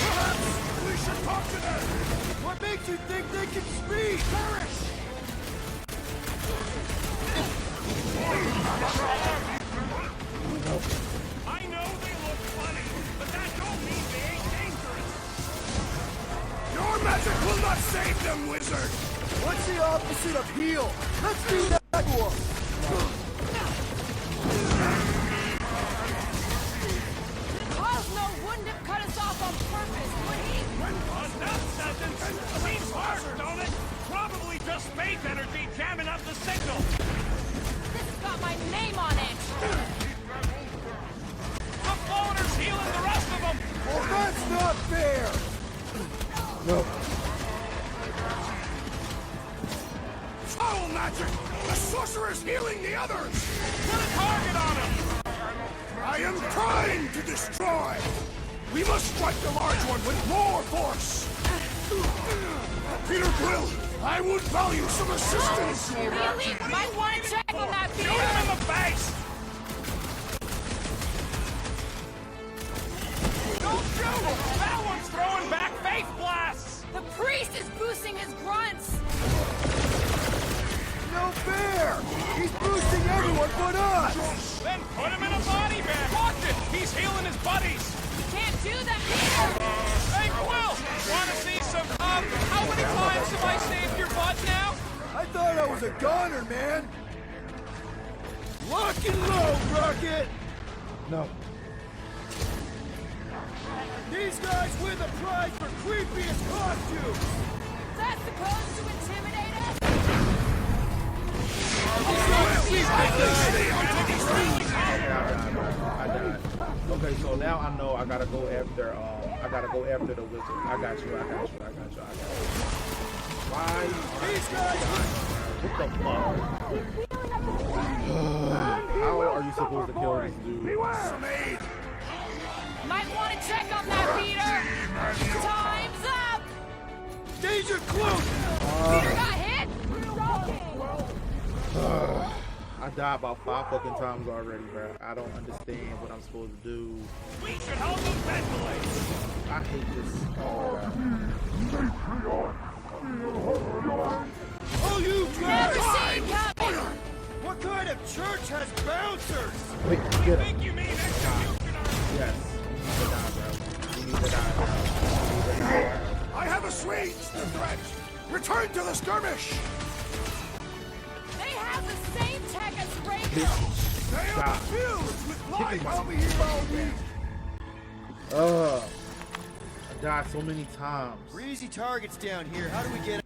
Perhaps we should talk to them! What makes you think they can speak? Perish! I know they look funny, but that don't mean they ain't dangerous! Your magic will not save them, wizard! What's the opposite of heal? Let's do that one! Cosmo wouldn't have cut us off on purpose, would he? Enough sentence! Seems harsh, don't it? Probably just space energy jamming up the signal! This has got my name on it! The floater's healing the rest of them! Well, that's not fair! No. Foul magic! The sorcerer's healing the others! Put a target on him! I am trying to destroy! We must strike the large one with more force! Peter Quill, I would value some assistance! Really? Might want to check on that, Shoot Peter! him in the face! Don't shoot! That one's throwing back faith blasts! The priest is boosting his grunts! No fair! He's boosting everyone but us! Then put him in a body bag! Watch it! He's healing his buddies! You can't do that, Peter! Hey, Quill! Wanna see some, how many times have I saved your butt now? I thought I was a goner, man! Lock and load, Rocket! No. These guys win the prize for creepiest costume! Is that supposed to intimidate us? I died. Okay, so now I know I gotta go after the wizard. I got you. Why? These guys What the fuck? How are you supposed to kill this dude? Some aid! Might want to check on that, Peter. Time's up. Danger close! Peter got hit. I died about 5 fucking times already, bro. I don't understand what I'm supposed to do. We should help them ventilate! I hate this. Oh, you Never guys! seen coming. What kind of church has bouncers? Wait, I get him. think you mean executioner! Yes. We need to die, bro. We need to die, bro. I have assuaged the threat! Return to the skirmish! They have the same tech as Reiko. They are Stop. filled with life! Kicking my- I'll be here all week! I died so many times. Easy targets down here. How do we get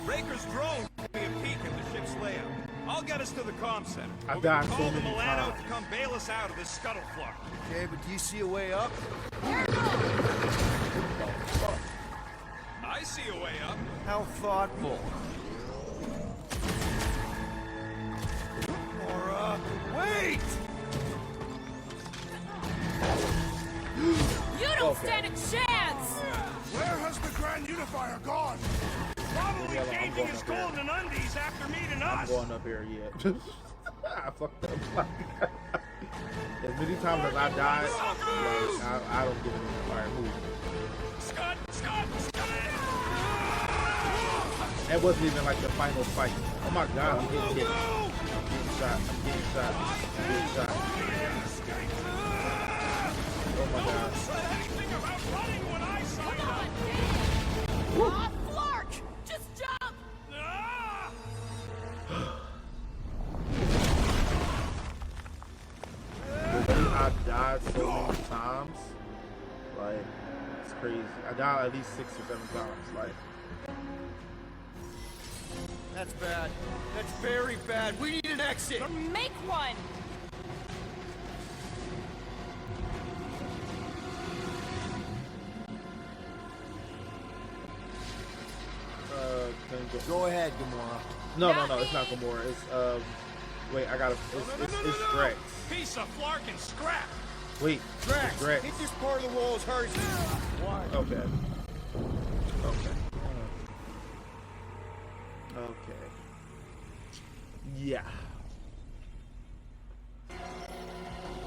Raker's drone gave me a peek at the ship's layout. I'll get us to the comm center. I We're died gonna so call the many Milano times. to come bail us out of this scuttle floor. Okay, but do you see a way up? I see a way up. How thoughtful. Or, wait! You don't stand a chance. Where has the Grand Unifier gone? Probably Yeah, I'm changing going his up there. golden undies after meeting I'm us! going up here yet. I fucked up. As many times as I died, like, I don't give any fire move. Scott! Scott! That wasn't even like the final fight. Oh my god, I'm getting hit. I'm getting shot. I'm getting shot. I'm getting shot. Oh my god. Come on, Dave. Aw, Flark. Just jump. The way I died so many times, like, it's crazy. I died at least 6 or 7 times, like. That's bad. That's very bad. We need an exit. Make one. Go ahead, Gamora. No, it's not Gamora. It's, wait, I gotta, it's Drax. Piece of flarkin' scrap! Wait, Drax, it's Drax. hit this part of the wall as hard as you can. Why? Okay. Okay. Yeah.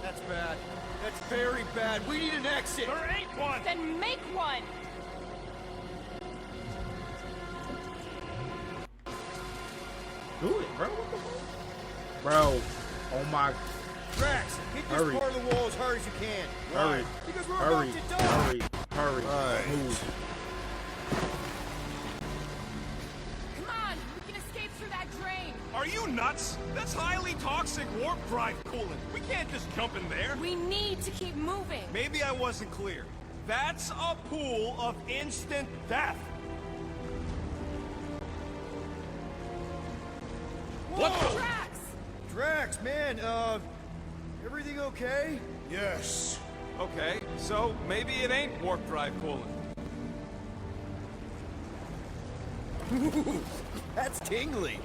That's bad. That's very bad. We need an exit. There ain't one! Then make one. Do it, bro. What the fuck? Bro, oh my. Drax, hit this Hurry. part of the wall as hard as you can. Hurry. Why? Because we're Hurry. about to die. Hurry. Right. Move. Come on, we can escape through that drain. Are you nuts? That's highly toxic warp drive coolant. We can't just jump in there. We need to keep moving. Maybe I wasn't clear. That's a pool of instant death. What the? Drax! Drax, man, everything okay? Yes. Okay, so maybe it ain't warp drive coolant. That's tingly.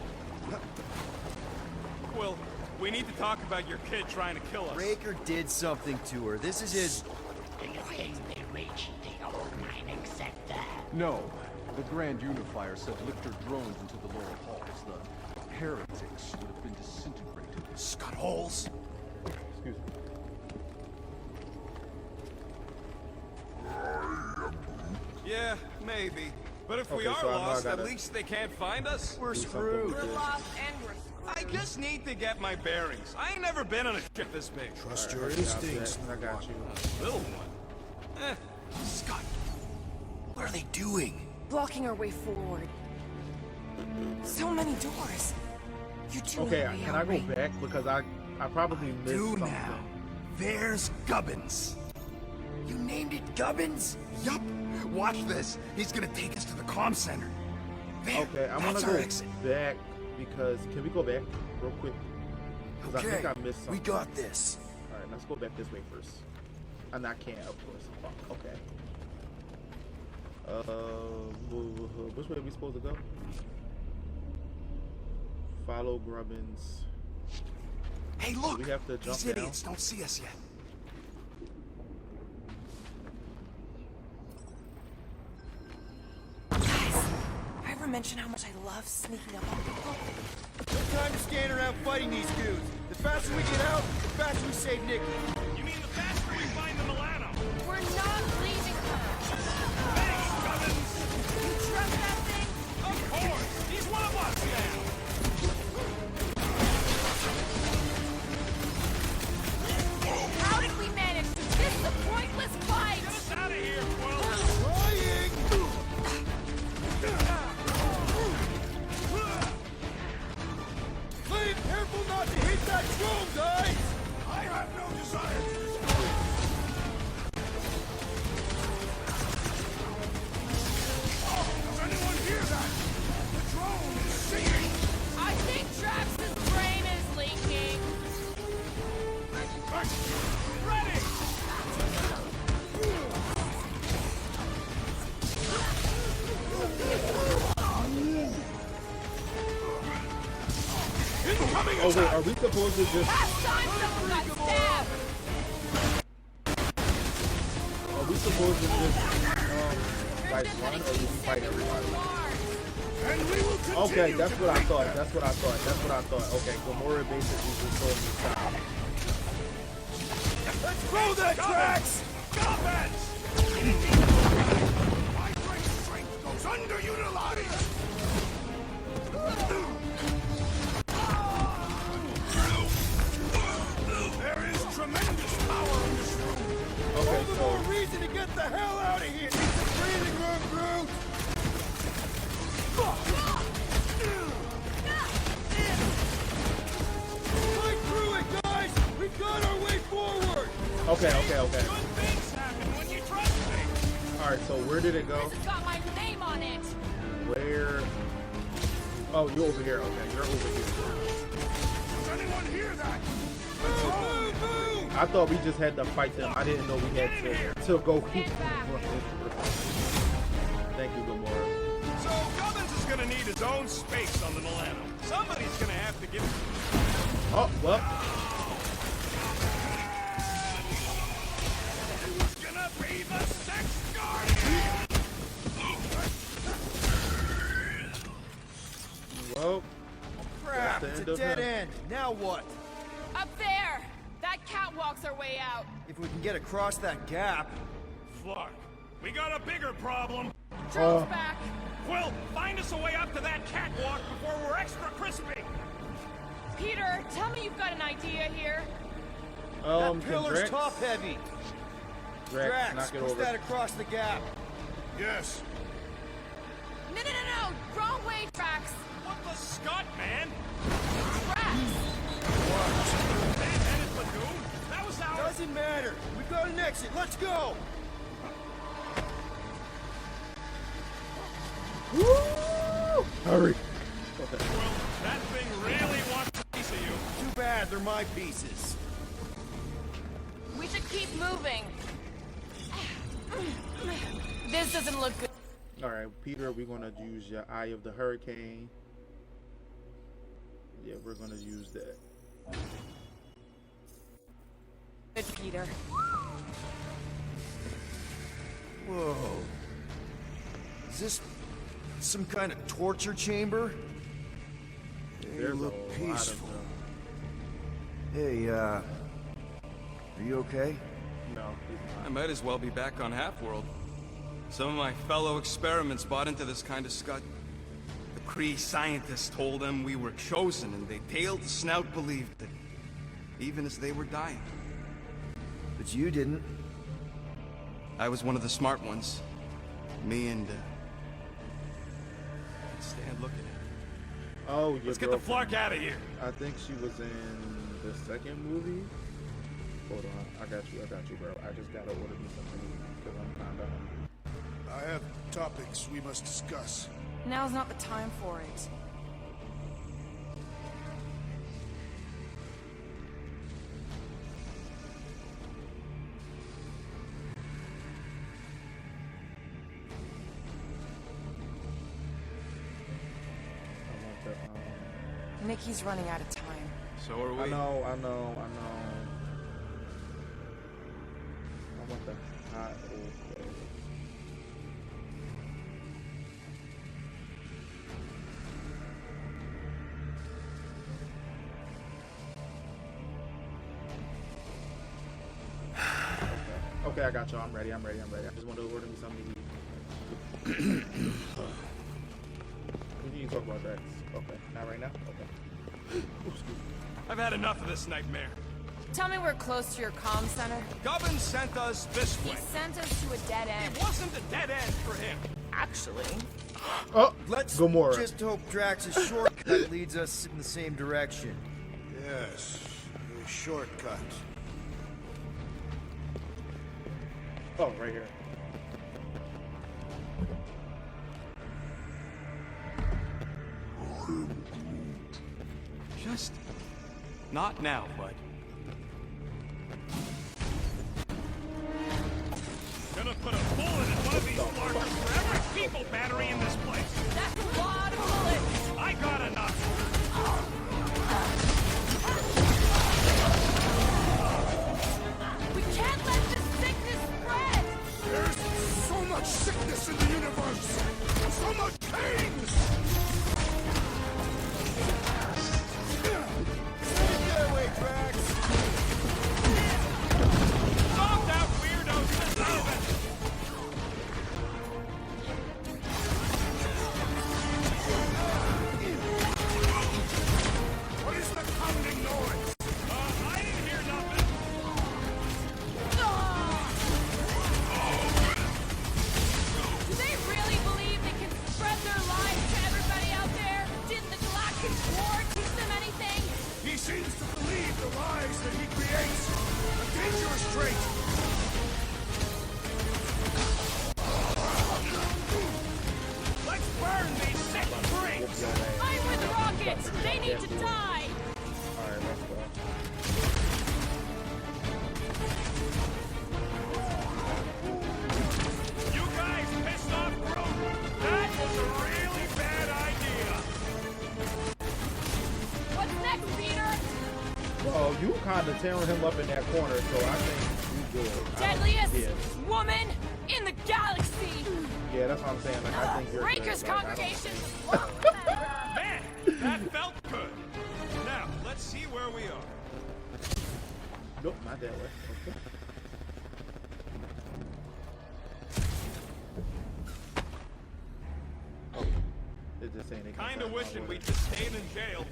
Well, we need to talk about your kid trying to kill us. Raker did something to her. This is his... No. The Grand Unifier said lift her drones into the lower halls. The heretics would have been disintegrated. Scott holes. Excuse me. Yeah, maybe. But if we Okay, are so I know I lost, gotta at least they can't find us. We're Do something screwed. with We're this. lost and we're I screwed. just need to get my bearings. I ain't never been on a ship this big. Trust Alright, your hurry up, instincts. Jack. I got you. Little one. Scott, what are they doing? Blocking our way forward. So many doors. You two Okay, are way can I go outrank. back? Because I probably missed Do something. now. There's Gubbins. You named it Gubbins? Yup. Watch this. He's gonna take us to the comm center. There, Okay, I'm gonna that's go our exit. back because can we go back real quick? Because I think I missed something. we got this. All right, let's go back this way first. And I can't, of course. Fuck. Okay. Which way are we supposed to go? Follow Grubbins. Hey, look! Do we have to jump These down? idiots don't see us yet. ever mention how much I love sneaking up on people? No time to stand around fighting these dudes. The faster we get out, the faster we save Nikki. You mean the faster we find the Milano? We're not leaving her. Thanks, Cummins! You trust that thing? Of course! He's one of us now! How did we manage to miss the pointless fight? Get us out of here, Quill! Trying! Be careful not to hit that drone, guys! I have no desire to destroy it! Oh, does anyone hear that? The drone is singing! I think Drax's brain is leaking. Ready! Incoming Oh wait, attack! are we supposed to just? Last time someone got stabbed. Are we supposed to just like run, or do we fight everybody? And we will continue Okay, that's to what I break thought. them. That's what I thought. That's what I thought. Okay, Gamora basically just told me stop. Let's throw that, Drax! Stop it! My great strength goes underutilized! There is tremendous power in this room! Okay, All the more reason to get the hell out of here! Need some breathing room, Groot! Fight through it, guys! We got our way forward! Okay. Good things happen when you trust me! All right. So where did it go? This has got my name on it. Where? Oh, you're over here. Okay, you're over here. Does anyone hear that? I thought we just had to fight them. I didn't know we had to go. Get back. Thank you, Gamora. So, Gubbins is gonna need his own space on the Milano. Somebody's gonna have to give it. Oh well. Who's gonna be the sex guardian? Well. Crap, That's it's the a end of dead him. end. Now what? Up there. That catwalk's our way out. If we can get across that gap... Flark, we got a bigger problem. Drone's back. Quill, find us a way up to that catwalk before we're extra crispy. Peter, tell me you've got an idea here. That Can pillar's Drax- top heavy. Drax, knock it push over. that across the gap. Yes. No. Wrong way, Drax. What the Scott, man? Drax. And it's Lagoon? That was our... Doesn't matter. We've got an exit. Let's go. Woo! Hurry. Well, that thing really wants a piece of you. Too bad. They're my pieces. We should keep moving. This doesn't look good. All right, Peter, we're gonna use your Eye of the Hurricane. Yeah, we're gonna use that. Good, Peter. Whoa. Is this some kind of torture chamber? They There's look a lot of peaceful. them. Hey, are you okay? No, I might as well be back on Half-World. Some of my fellow experiments bought into this kind of scut. The Kree scientists told them we were chosen, and they tailed the snout believed it, even as they were dying. But you didn't. I was one of the smart ones. Me and, Stan, look at it. Oh, your Let's get the girlfriend. Flark out of here. I think she was in the second movie. Hold on, I got you, bro. I just gotta order me something because I'm kinda hungry. I have topics we must discuss. Now's not the time for it. I want the, Nikki's running out of time. So are we. I know. I want the hot old I got y'all. I'm ready. I just want to order me something to eat. We need to talk about that. Okay, not right now? Okay. I've had enough of this nightmare. Tell me we're close to your comm center. Gubbin sent us this way. He sent us to a dead end. It wasn't a dead end for him. Actually. Oh, let's Gamora. just hope Drax's shortcut leads us in the same direction. Yes, a shortcut. Oh, right here. Just not now, bud. Gonna put a bullet in one of these larger for every people battery in this place. That's a lot of bullets. I got enough. We can't let this sickness spread. There's so much sickness in the universe. So much pain. Get away, Drax. Stop that weirdo disturbance. What is the pounding noise? I didn't hear nothing. Do they really believe they can spread their lies to everybody out there? Didn't the Galactic War teach them anything? He seems to believe the lies that he creates. A dangerous trait. Let's burn these sick freaks. I'm with Rocket. They need to die. Alright, let's go. You guys pissed off Groot. That was a really bad idea. What's next, Peter? Oh, you kind of tearing him up in that corner, so I think you good. Deadliest Yeah. woman in the galaxy. Yeah, that's what I'm saying. Like, I think you're Breaker's good. Like, I don't- congregation. Man, that felt good. Now, let's see where we are. Nope, not that way. Okay. Oh, it's just saying they can Kinda find wishing my we way. just stayed in jail.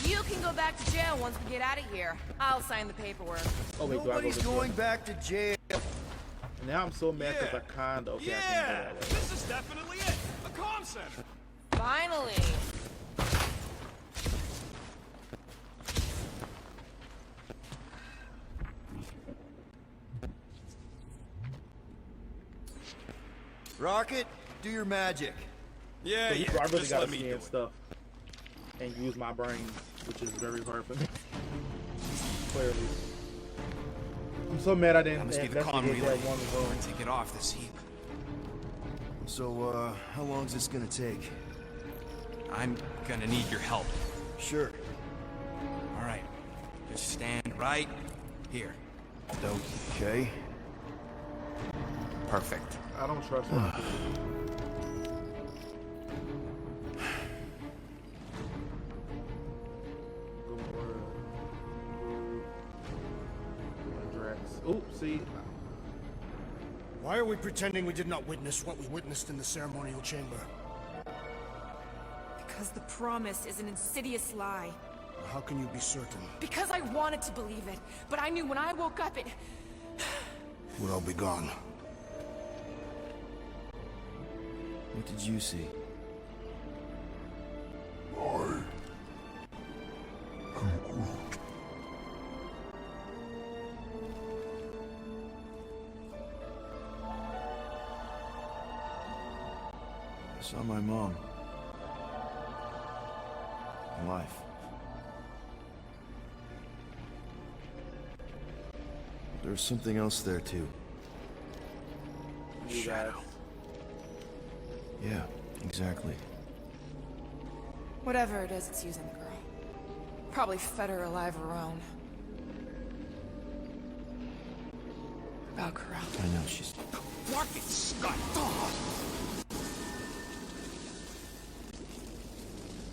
You can go back to jail once we get out of here. I'll sign the paperwork. Oh, wait, do I go Nobody's this way? going back to jail. Now I'm so mad because Yeah. I kinda okay. I Yeah, can't go that way. this is definitely it. A comm center. Finally. Rocket, do your magic. Yeah, So yeah. I really just gotta let me do scan it. stuff and use my brain, which is very hard for me. Clearly. I'm so mad I didn't That must be the con investigate relay. that one room. Take it off this heap. So, how long's this gonna take? I'm gonna need your help. Sure. All right. Just stand right here. Okay. Perfect. I don't trust her. Ooh, see. Why are we pretending we did not witness what we witnessed in the ceremonial chamber? Because the promise is an insidious lie. How can you be certain? Because I wanted to believe it, but I knew when I woke up it... We'll all be gone. What did you see? I saw my mom. Alive. There's something else there too. Shadow. Yeah, exactly. Whatever it is, it's using the girl. Probably fed her alive her own. About Corral. I know she's. Fucking Scott!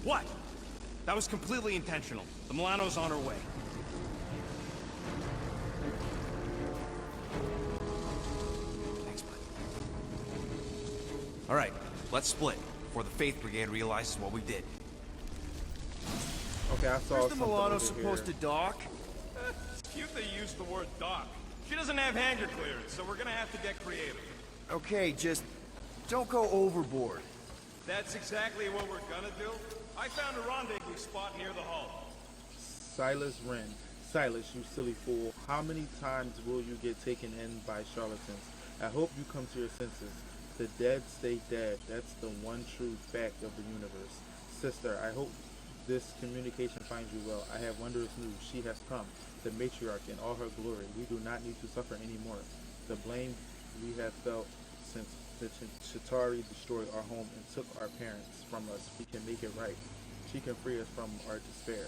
What? That was completely intentional. The Milano's on her way. All right, let's split before the Faith Brigade realizes what we did. Okay, I saw Where's the something Milano over supposed here. to dock? It's cute they used the word dock. She doesn't have hangar clearance, so we're gonna have to get creative. Okay, just don't go overboard. That's exactly what we're gonna do. I found a rendezvous spot near the hull. Silas Wren. Silas, you silly fool. How many times will you get taken in by charlatans? I hope you come to your senses. The dead stay dead. That's the one true fact of the universe. Sister, I hope this communication finds you well. I have wondrous news. She has come. The matriarch in all her glory. We do not need to suffer anymore. The blame we have felt since the Chitauri destroyed our home and took our parents from us. We can make it right. She can free us from our despair.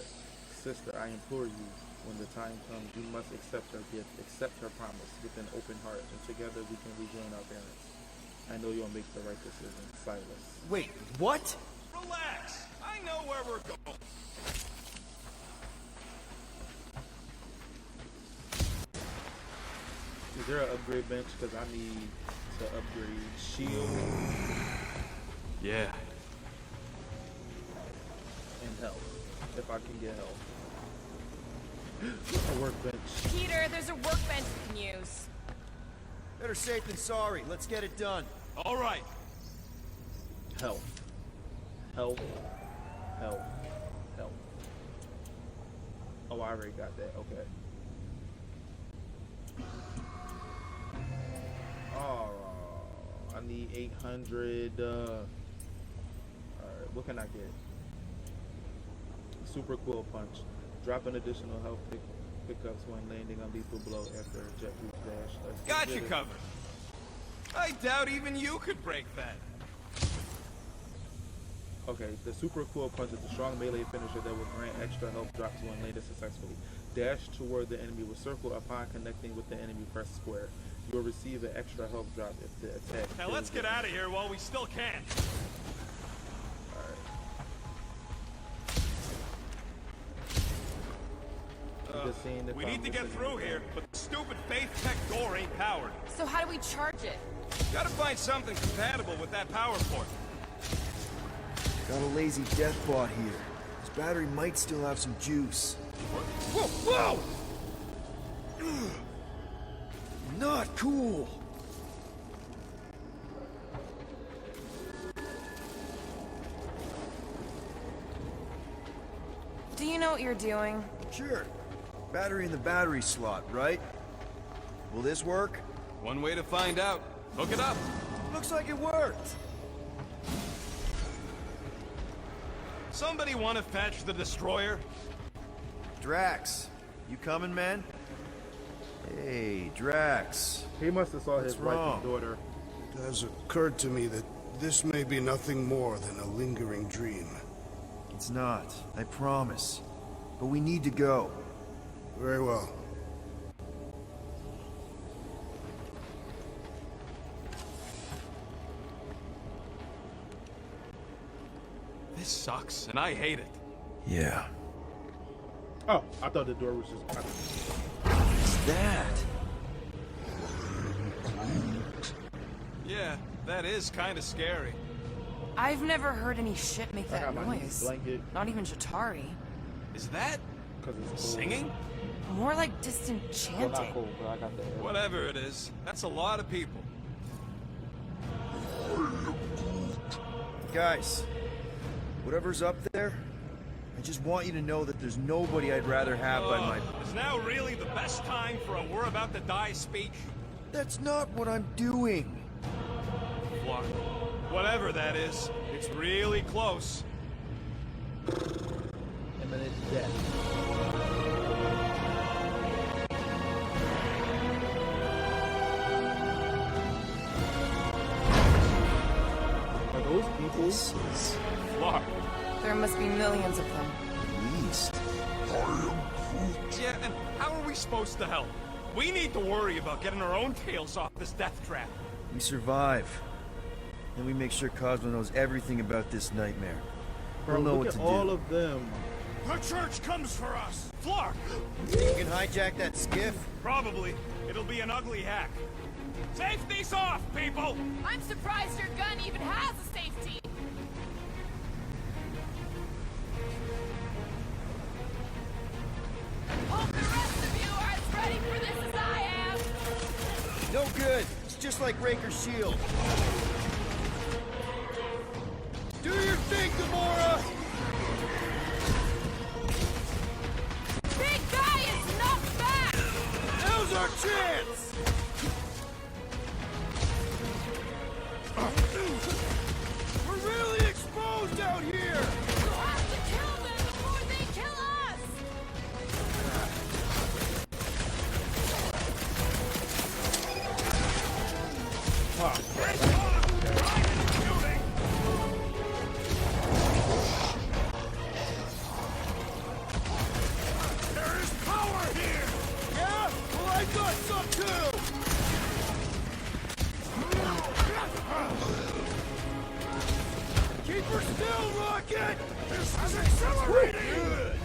Sister, I implore you, when the time comes, you must accept her gift, accept her promise with an open heart, and together we can rejoin our parents. I know you'll make the right decision. Silas. Wait, what? Relax. I know where we're going. Is there an upgrade bench? Because I need to upgrade shield Yeah. and health. If I can get health. A workbench. Peter, there's a workbench we can use. Better safe than sorry. Let's get it done. All right. Health. Health. Health. Health. Oh, I already got that. Okay. Oh, I need 800. Alright, what can I get? Super Quill Punch. Drop an additional health pickups when landing on lethal blow after a jet boost dash. Let's Got get you it. covered. I doubt even you could break that. Okay, the Super Cool Punch is a strong melee finisher that will grant extra health drops when landed successfully. Dash toward the enemy with circle upon connecting with the enemy, press square. You will receive an extra health drop if the attack. Now let's get out of here while we still can. Just seeing if We I'm need to get missing through anything. here, but the stupid Faith Tech door ain't powered. So how do we charge it? Gotta find something compatible with that power port. Got a lazy death bot here. His battery might still have some juice. Whoa! Whoa! Not cool. Do you know what you're doing? Sure. Battery in the battery slot, right? Will this work? One way to find out. Hook it up. Looks like it worked. Somebody want to fetch the destroyer? Drax, you coming, man? Hey, Drax. He must have saw his What's wife wrong? and daughter. It has occurred to me that this may be nothing more than a lingering dream. It's not, I promise. But we need to go. Very well. This sucks, and I hate it. Yeah. Oh, I thought the door was just. What's that? Yeah, that is kind of scary. I've never heard any shit make I that got my knees noise. blanket Not even Chitauri. Is that because it's cold. singing? More like distant Well, chanting. not cold, but I got the air. Whatever it is, that's a lot of people. Guys, whatever's up there, I just want you to know that there's nobody I'd rather have by my... Is now really the best time for a we're about to die speech? That's not what I'm doing. What? Whatever that is, it's really close. Imminent death. Are those people? Clark. There must be millions of them. At least. Yeah, and how are we supposed to help? We need to worry about getting our own tails off this death trap. We survive. Then we make sure Cosmo knows everything about this nightmare. Bro, He'll know look what at to all do. of them. The church comes for us! Flark! You can hijack that skiff? Probably. It'll be an ugly hack. Safety's off, people! I'm surprised your gun even has a safety. Hope the rest of you are as ready for this as I am. No good. It's just like Raker's shield. Do your thing, Gamora! Big guy is knocked back. Now's our chance! We're really exposed out here! We'll have to kill them before they kill us. There is power here! Yeah? Well, I got some too! Keep her still, Rocket! This is accelerating! Good!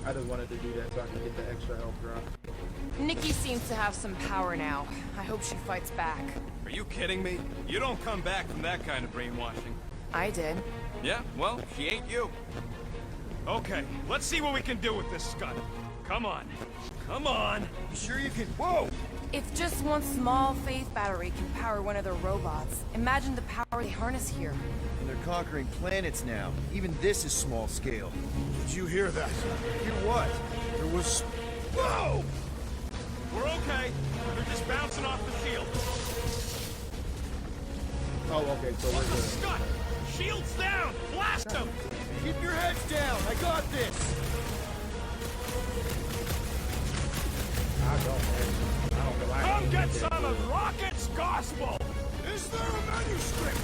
I just wanted to do that so I can get the extra health drop. Nikki seems to have some power now. I hope she fights back. Are you kidding me? You don't come back from that kind of brainwashing. I did. Yeah, well, she ain't you. Okay, let's see what we can do with this Scud. Come on. Come on! You sure you can? Whoa! If just one small faith battery can power one of their robots, imagine the power they harness here. And they're conquering planets now. Even this is small scale. Did you hear that? Hear what? There was... Whoa! We're okay. They're just bouncing off the shield. Oh, okay, so we're What's the good. Scud? Shields down! Blast them! Keep your heads down! I got this! I don't, man. I don't know. Come get some of Rocket's gospel! Is there a manuscript?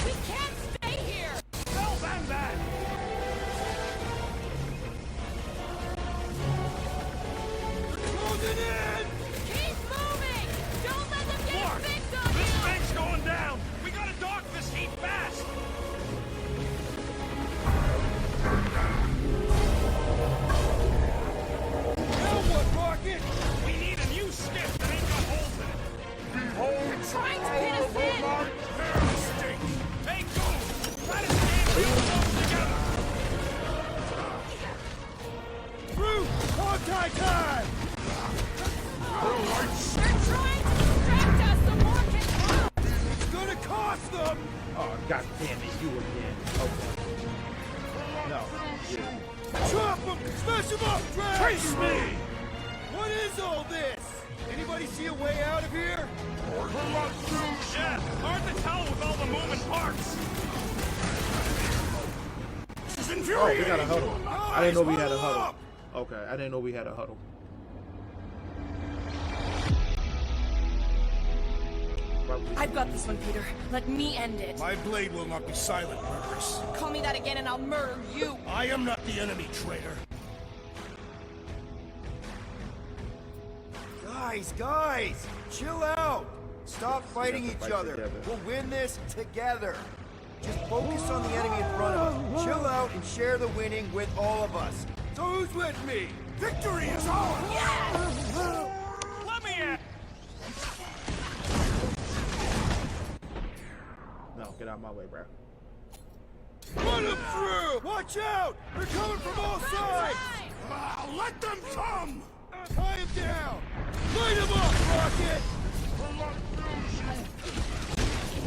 We can't stay here! Tell them that! Closing in! Keep moving! Don't let them get Clark, a fix on this you! thing's going down! We gotta dock this heat fast! Now what, Rocket? We need a new skiff that ain't got holes in it. Behold, Trying to pin us in! their mistake! Hey, go! Try to stand themselves together! Through! Hog-tie time! They're trying to distract us so more can come! It's gonna cost them! Oh, god damn it, you again. Okay. No. Yeah. Chop them! Smash them up, Drax! Chase me! What is all this? Anybody see a way out of here? Yeah, hard to tell with all the moving parts. This is Oh, we infuriating! got a huddle. I didn't know we had a Huddle huddle. up! Okay, I didn't know we had a huddle. I've got this one, Peter. Let me end it. My blade will not be silent, murderess. Call me that again and I'll murder you! I am not the enemy, traitor. Guys, chill out! Stop fighting We have to each fight other. together. We'll win this together. Just focus on the enemy in front of us. Chill out and share the winning with all of us. So who's with me? Victory is ours! Let me in! No, get out of my way, bro. Run them through! Watch out! They're coming from all sides! Let them come! Tie him down! Light him up, Rocket!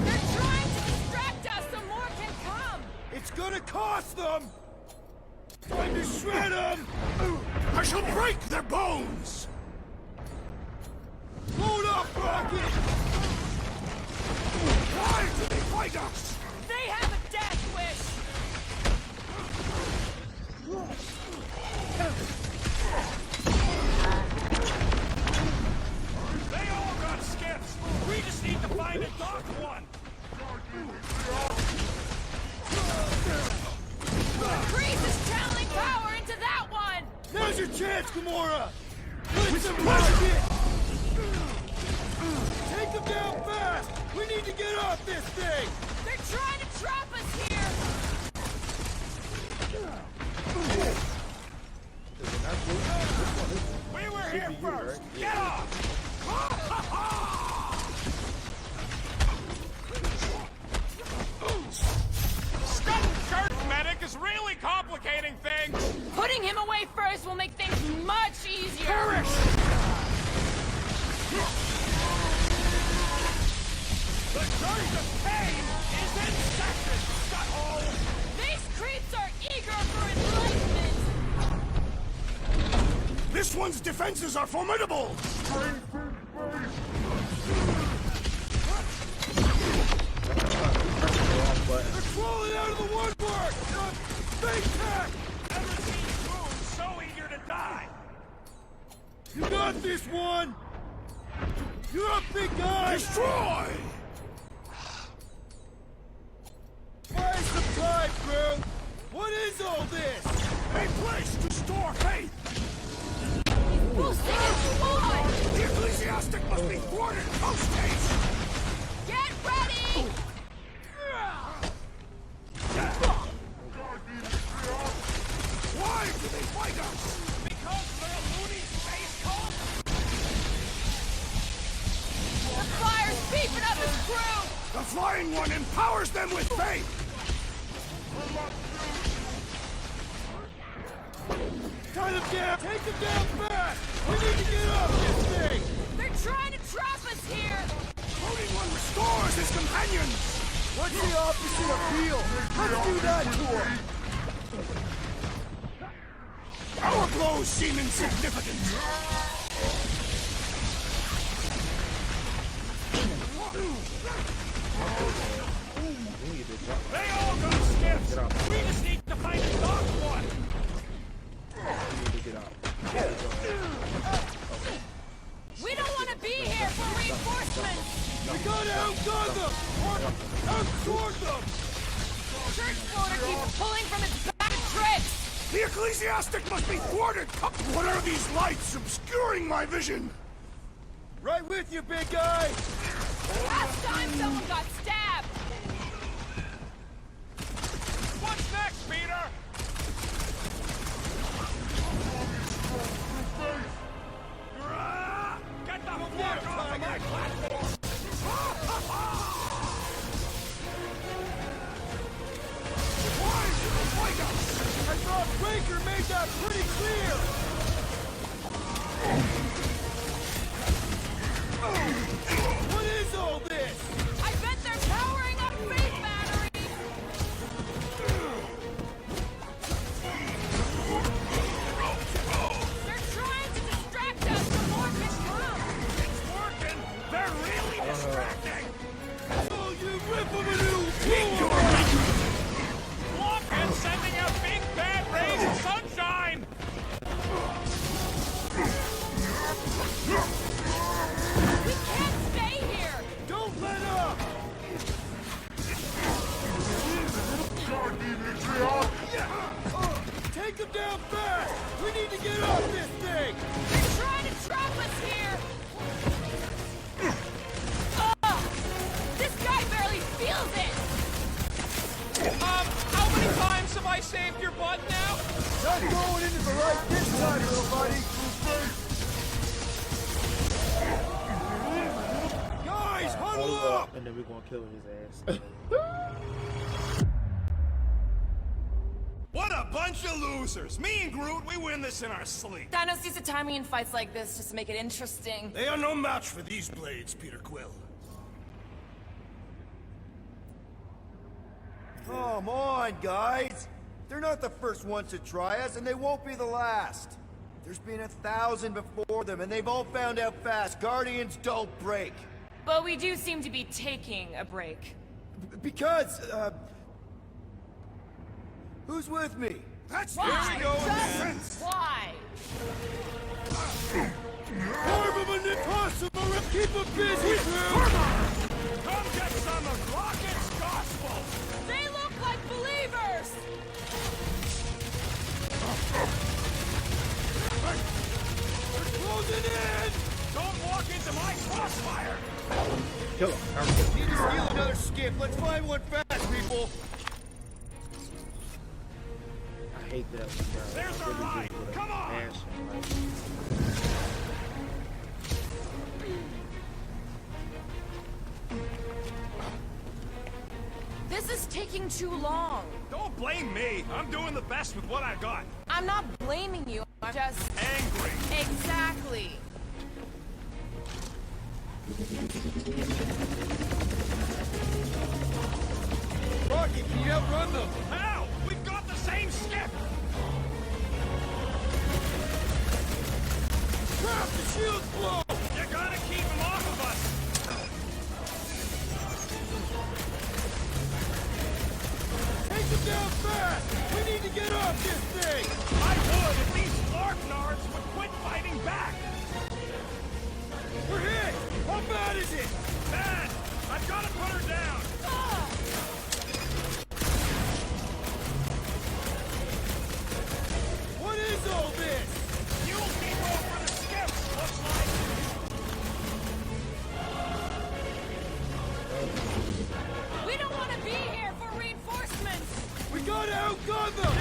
They're trying to distract us so more can come! It's gonna cost them! Time to shred them! I shall break their bones! Load up, Rocket! Why do they fight us? They have a death wish! They all got skiffs! We just need to find a docked one! Grease is channeling power into that one! Now's your chance, Gamora! Blitz him, Rocket! Take him down fast! We need to get off this thing! They're trying to trap us here! first! Get off! Scutting church medic is really complicating things! Putting him away first will make things much easier. Perish! The Church of Pain is in session, Scutthole! These creeps are eager for enlightenment. This one's defenses are formidable! They're crawling out of the woodwork! Big tech! Never seen goons so eager to die! You got this one! You're up, big guy! Destroy! Where's the time, crew? What is all this? A place to store faith! We'll sing it on! The ecclesiastic must be thwarted post-haste! Get ready! Why do they fight us? Because they're a loony space cult? The fire's beefing up his crew! The Flying One empowers them with faith! Cut him down! Take him down fast! We need to get off this thing! They're trying to trap us here! Floating One restores his companions! What's the opposite of heal? Let's do that to him! Our blows seem insignificant! They all go stiffs! We just need to find a dog one! We don't want to be here for reinforcements! We gotta outgun them! Or outsword them! Church floater keeps pulling from its bag of tricks! The ecclesiastic must be thwarted! What are these lights obscuring my vision? Right with you, big guy! Last time someone got stabbed! What's next, Peter? Get the fuck off of my platform! Why do they fight us? I thought Breaker made that pretty clear! What is all this? I bet they're powering up Faith Battery! They're trying to distract us from more can come! It's working! They're really distracting! Oh, you rip of a new tool! Look, and sending out big bad rays of sunshine! We can't stay here! Don't let up! Take him down fast! We need to get off this thing! They're trying to trap us here! This guy barely feels it! How many times have I saved your butt now? Not going into the light this time, little buddy! Guys, huddle up! And then we're gonna kill his ass. What a bunch of losers! Me and Groot, we win this in our sleep. Thanos used to tie me in fights like this just to make it interesting. They are no match for these blades, Peter Quill. Come on, guys! They're not the first ones to try us, and they won't be the last. There's been 1,000 before them, and they've all found out fast. Guardians don't break. But we do seem to be taking a break. Because, who's with me? That's Why? defense! Why? Arm of an impossible! Keep them busy, crew! Come get some of Rocket's gospel! They look like believers! We're closing in! Don't walk into my crossfire! Kill him. Need to steal another skiff. Let's find one fast, people. I hate that. There's our ride. Come on! taking too long. Don't blame me. I'm doing the best with what I got. I'm not blaming you. I'm just Angry. exactly. Rocky, can you outrun them? How? We've got the same skip. Crap, the shield's blown! You gotta keep him off of us. Take them down fast! We need to get off this thing! I would if these Larknards would quit fighting back. We're hit! How bad is it? Bad. I've got to put her down. What is all this? Fuel depot for the skips, looks like. We don't want to be here for reinforcements. We gotta outgun them!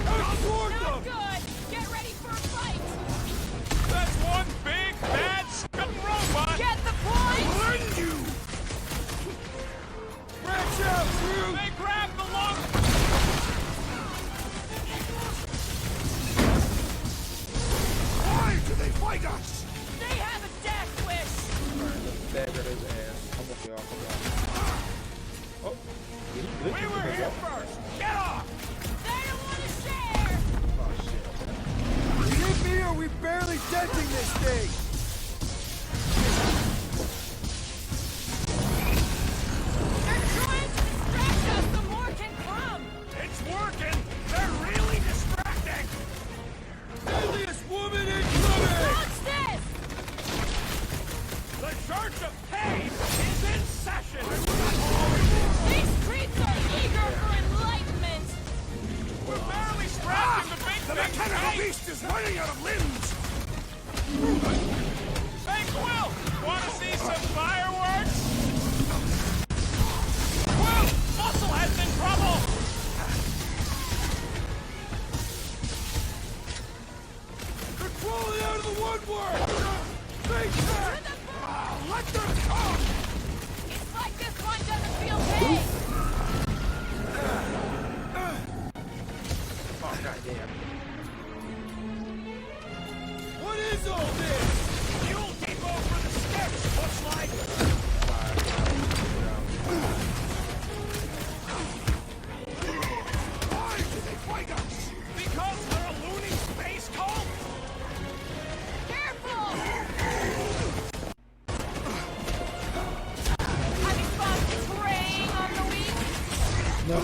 Outsword Not good. Get ready for a fight. That's one big, bad, scudding robot. Get the point. Learn you! Branch out, crew! They grabbed the long... Why do they fight us? They have a death wish. Alright, let's dagger his ass. Come on, y'all. Come on. Oh. We were here first. Get off. They don't want to share. Oh, shit. Give me or we barely denting this thing! They're trying to distract us. The more can come. It's working. They're really distracting. Deadliest woman incoming! What's this? The Church of Pain is in session. These creeps are eager for enlightenment. We're barely scratching the big The thing's mechanical face. beast is running out of limbs! Hey, Quill! Want to see some fireworks? Quill! Muscle has been trouble! They're crawling out of the woodwork! Face that! Let them come! It's like this one doesn't feel pain. Oh, goddamn. What is all this? Fuel depot for the skips, looks like. Why do they fight us? Because they're a loony space cult? Careful! Having fun preying on the weak? No.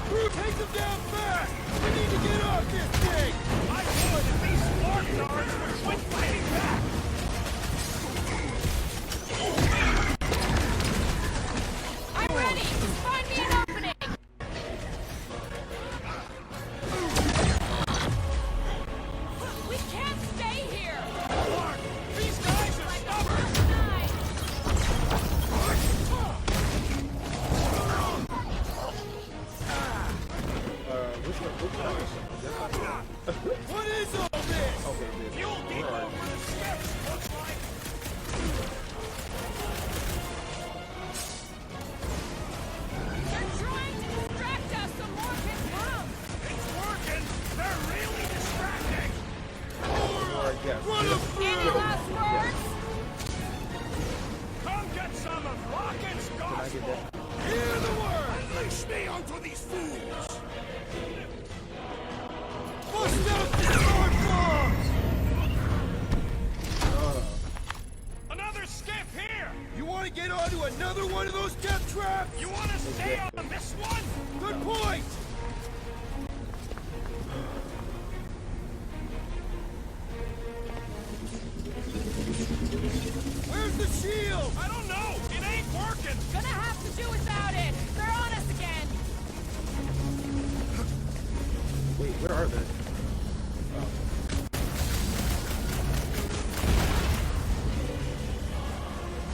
Crew, take them down fast! We need to get off this thing! I would if these Larknards would quit fighting back. I'm ready. Find me an opening. We can't stay here. These guys are stubborn. Which one? What is all this? Okay, this. Fuel depot for the skips, looks like. They're trying to distract us so more can come. It's working. They're really distracting. Alright, yes. Any last words? Come get some of Rocket's Can I gospel. get that? Hear the word! Unleash me onto these fools! Bust out the sword bombs! Another skip here. You want to get onto another one of those death traps? You want to stay on this one? Good point! Where's the shield? I don't know. It ain't working. Gonna have to do without it. They're on us again. Wait, where are they?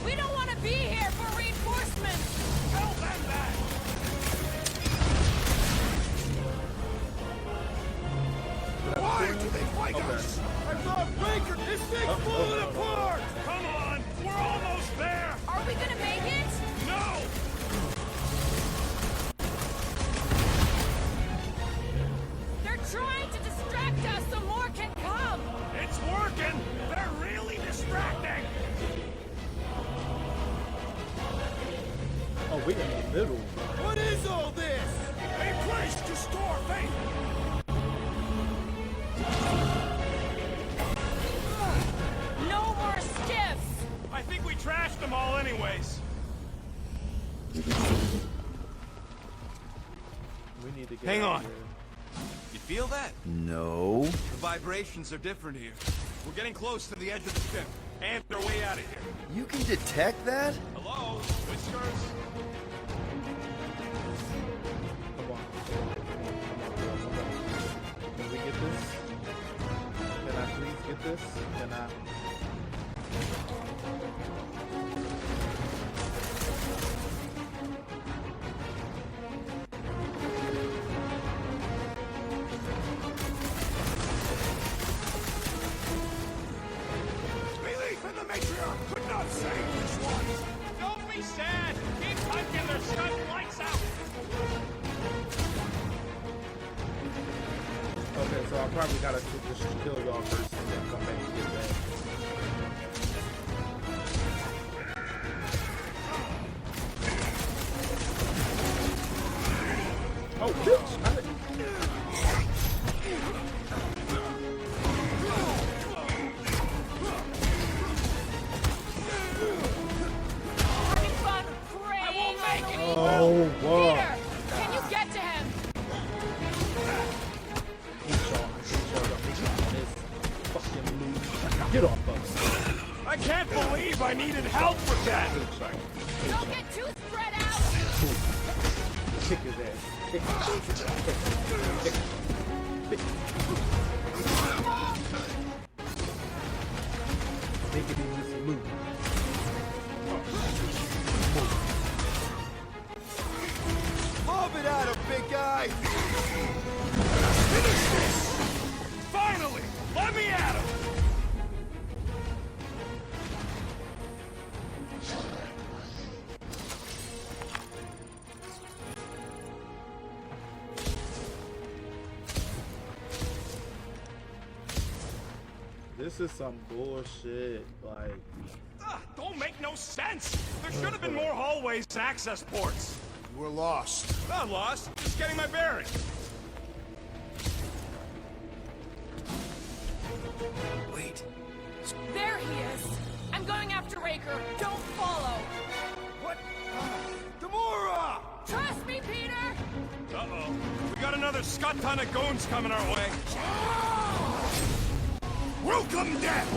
We don't want to be here for reinforcements. Tell them that. Why do they fight us? I thought Breaker, this thing's falling apart! Come on. We're almost there. we gonna make it? No! They're trying to distract us so more can come! It's working! They're really distracting! Oh, we're in the middle. What is all this? A place to store faith! No more skiffs! I think we trashed them all anyways. We need to get Hang out on. of here. You feel that? No. The vibrations are different here. We're getting close to the edge of the ship, and our way out of here. You can detect that? Hello? Whiskers? Come on. Come on. Can we get this? Can I please get this? Can I? Belief in the matriarch could not save this one. Don't be sad! Keep punching their stuff lights out! Okay, so I probably gotta just kill y'all first and then come back and get that. Oh, bitch! I didn't... Having fun praying! I won't make it! Oh, wow. Peter! Can you get to him? Get off of me. I can't believe I needed help with that! Don't get too spread out! Kick his ass. Kick his ass. Kick his Make it in this loop. Mob it at him, big guy! Finish this! Finally! Let me at him! This is some bullshit. Like, Don't make no sense! There should have been more hallways and access ports. We're lost. Not lost, just getting my bearings. Wait. There he is! I'm going after Raker. Don't follow! What? Gamora! Trust me, Peter! Uh-oh. We got another scut ton of goons coming our way. Welcome, death!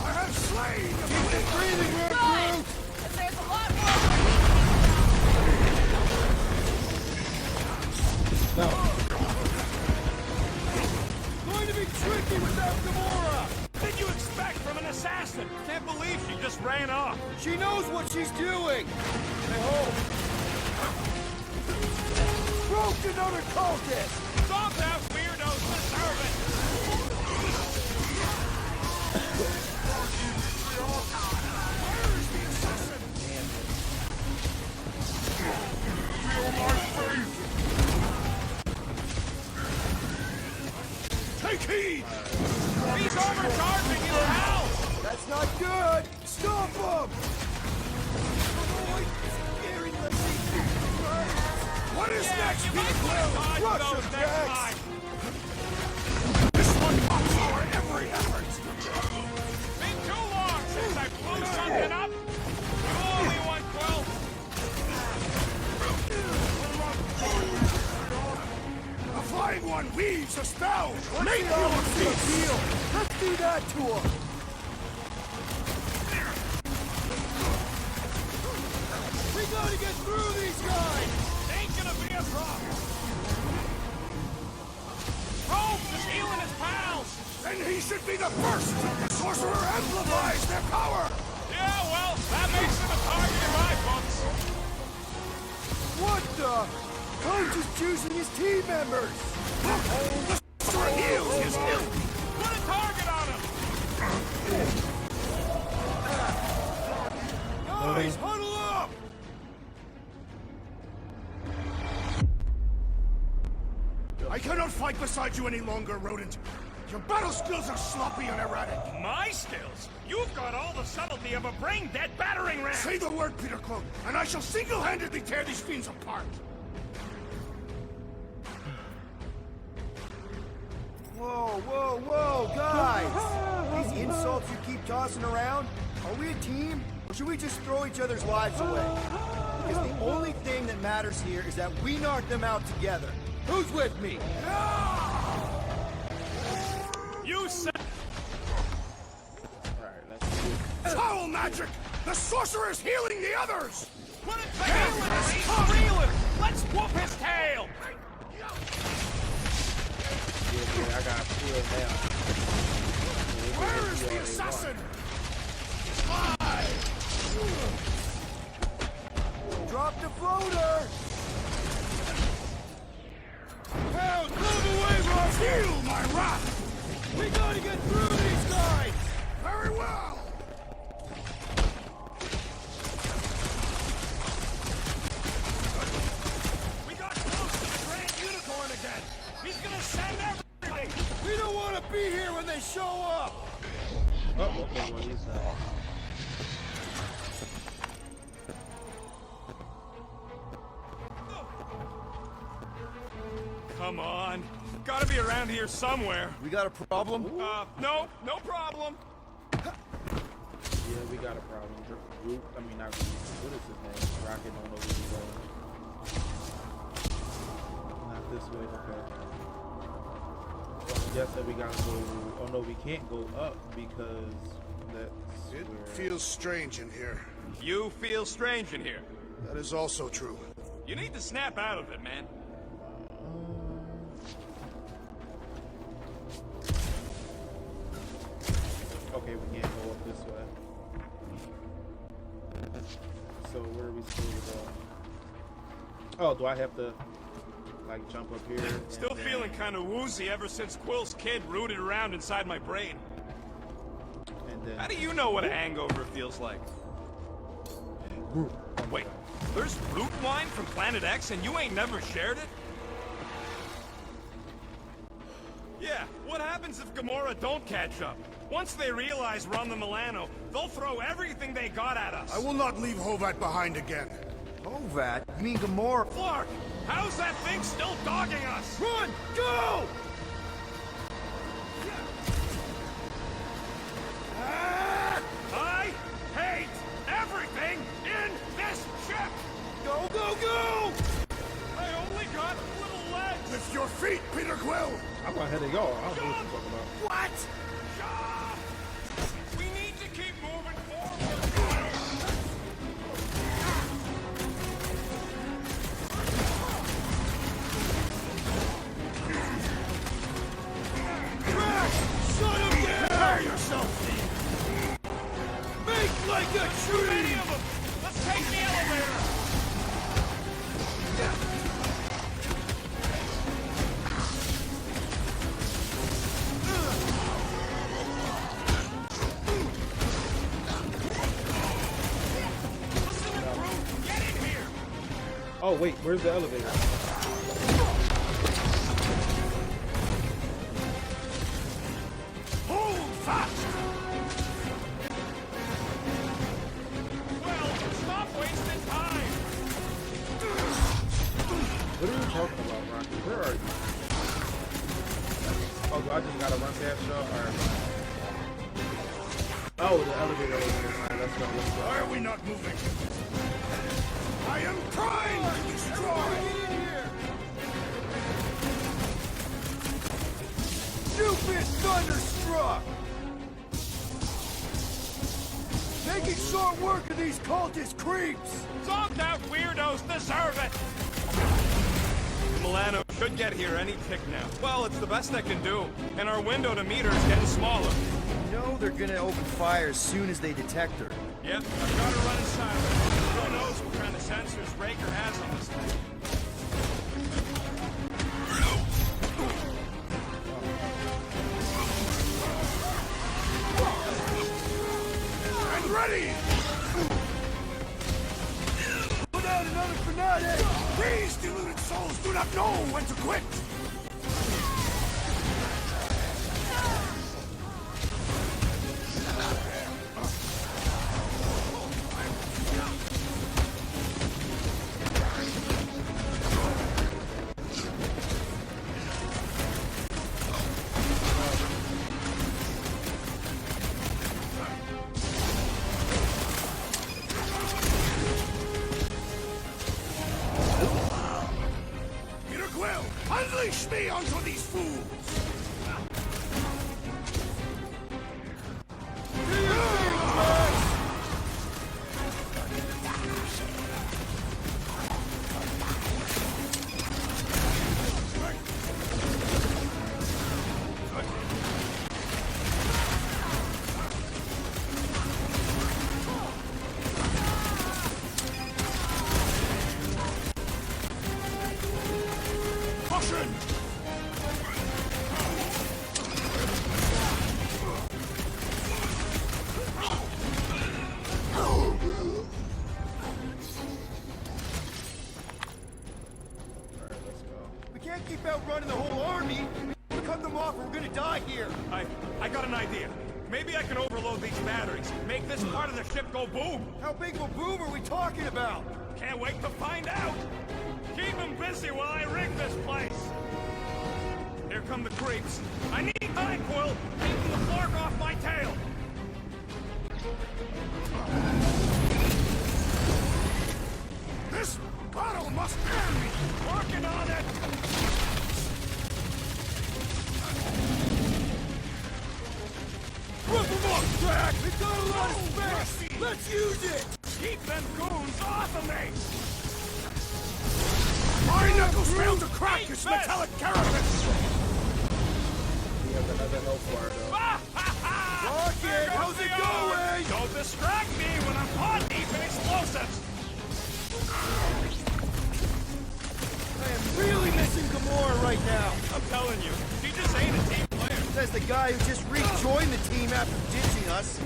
I have slain the breathing room. Good! But there's a lot more! no. Going to be tricky without Gamora! What did you expect from an assassin? Can't believe she just ran off. She knows what she's doing! I hope. Broke another cultist! Stop that weirdos deserve it! Where is the assassin? Feel my fate! Take heed! He's overcharging his house! That's not good! Stop him! What is next, You might Peter want to Quill? dodge Rush those him, next Drax! time. This one mocks our every effort! Been too long since I blew something up. You owe me one, Quill. A flying one weaves a spell! Make your deal! Let's do that to him! We gotta get through these guys! Ain't gonna be a problem. Rope is healing his pals. Then he should be the first! The sorcerer amplifies their power! Yeah, well, that makes him a target in my books. What the? Coach is choosing his team members! The sorcerer heals his ill! Put a target on him. No! I cannot fight beside you any longer, rodent. Your battle skills are sloppy and erratic. My skills? You've got all the subtlety of a brain-dead battering ram! Say the word, Peter Quill, and I shall single-handedly tear these fiends apart! Whoa, whoa, whoa, guys! These insults you keep tossing around, are we a team? Or should we just throw each other's lives away? Because the only thing that matters here is that we knock them out together. Who's with me? You said... Alright, let's see. Foul magic! The sorcerer's healing the others! Put it together! He's reeling! Let's whoop his tail! Yeah, I got feel now. Where is the assassin? Drop the floater! Hell, move away, Ross! Feel my wrath! We gotta get through these guys! Very well! We got close to the Grand Unicorn again! He's gonna send everything! We don't want to be here when they show up! Oh, okay, well, he's Come on. Gotta be around here somewhere. We got a problem? No problem. Yeah, we got a problem. Groot, I mean, not Groot. What is his name? Rocket don't know where he's going. Not this way, okay. So I'm guessing we gotta go. Oh no, we can't go up because that's. It where... feels strange in here. You feel strange in here. That is also true. You need to snap out of it, man. Okay, we can't go up this way. So where are we supposed to go? Oh, do I have to like jump up here? Still feeling kind of woozy ever since Quill's kid rooted around inside my brain. And then... How do you know what a hangover feels like? Wait, there's root wine from Planet X and you ain't never shared it? Yeah, what happens if Gamora don't catch up? Once they realize we're on the Milano, they'll throw everything they got at us. I will not leave Hovat behind again. Hovat? You mean Gamora? Clark, how's that thing still dogging us? Run! Go! I hate everything in this ship! Go, go, go! I only got little legs! Lift your feet, Peter Quill! I'm ahead of y'all. I don't know what you're talking about. What? We need to keep moving forward! Crash! Shut him down! Prepare yourself! Make like a Too tree! many of them! Let's take the elevator! Oh wait, where's the elevator? Hold fast! Well, stop wasting time! What are you talking about, Rocky? Where are you? Oh, I just gotta run past y'all? Alright. Oh, the elevator over here. Alright, let's go, let's go. Why are we not moving? I am trying to destroy! Stupid thunderstruck! Making short work of these cultist creeps! Zonked out weirdos deserve it! The Milano should get here any tick now. Well, it's the best I can do, and our window to meet her is getting smaller. You know they're gonna open fire as soon as they detect her. Yep, I've got her running silent. Who knows what kind of sensors Raker has on this thing? And ready! Put out another grenade! These deluded souls do not know when to quit! Unleash me onto these fools! We can't keep outrunning the whole army. We cut them off or we're gonna die here. I got an idea. Maybe I can overload these batteries. Make this part of the ship go boom. How big of a boom are we talking about? Can't wait to find out. Keep them busy while I rig this place. Here come the creeps. I need time, Quill. Taking the flark off my tail. This battle must end! Working on it! Rip them up, Jack! We've got a lot of space! Let's use it! Keep them goons off of me! My knuckles failed to crack his metallic carapace! We have another health bar though. Rocket, how's it going? Don't distract me when I'm caught deep in explosives! I am really missing Gamora right now. I'm telling you, he just ain't a team player. Says the guy who just rejoined the team after ditching us.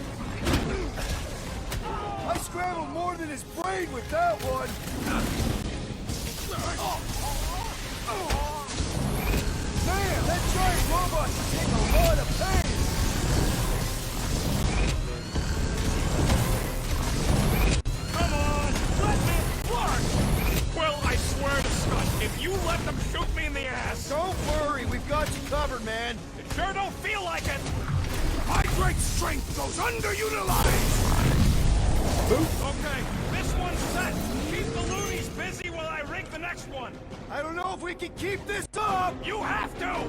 I scrambled more than his brain with that one. Man, that giant robot can take a lot of pain. Come on, let me flark! Well, I swear to Scott, if you let them shoot me in the ass... Don't worry, we've got you covered, man. It sure don't feel like it! My great strength goes underutilized! Okay, this one's set. Keep the loonies busy while I rig the next one. I don't know if we can keep this up! You have to!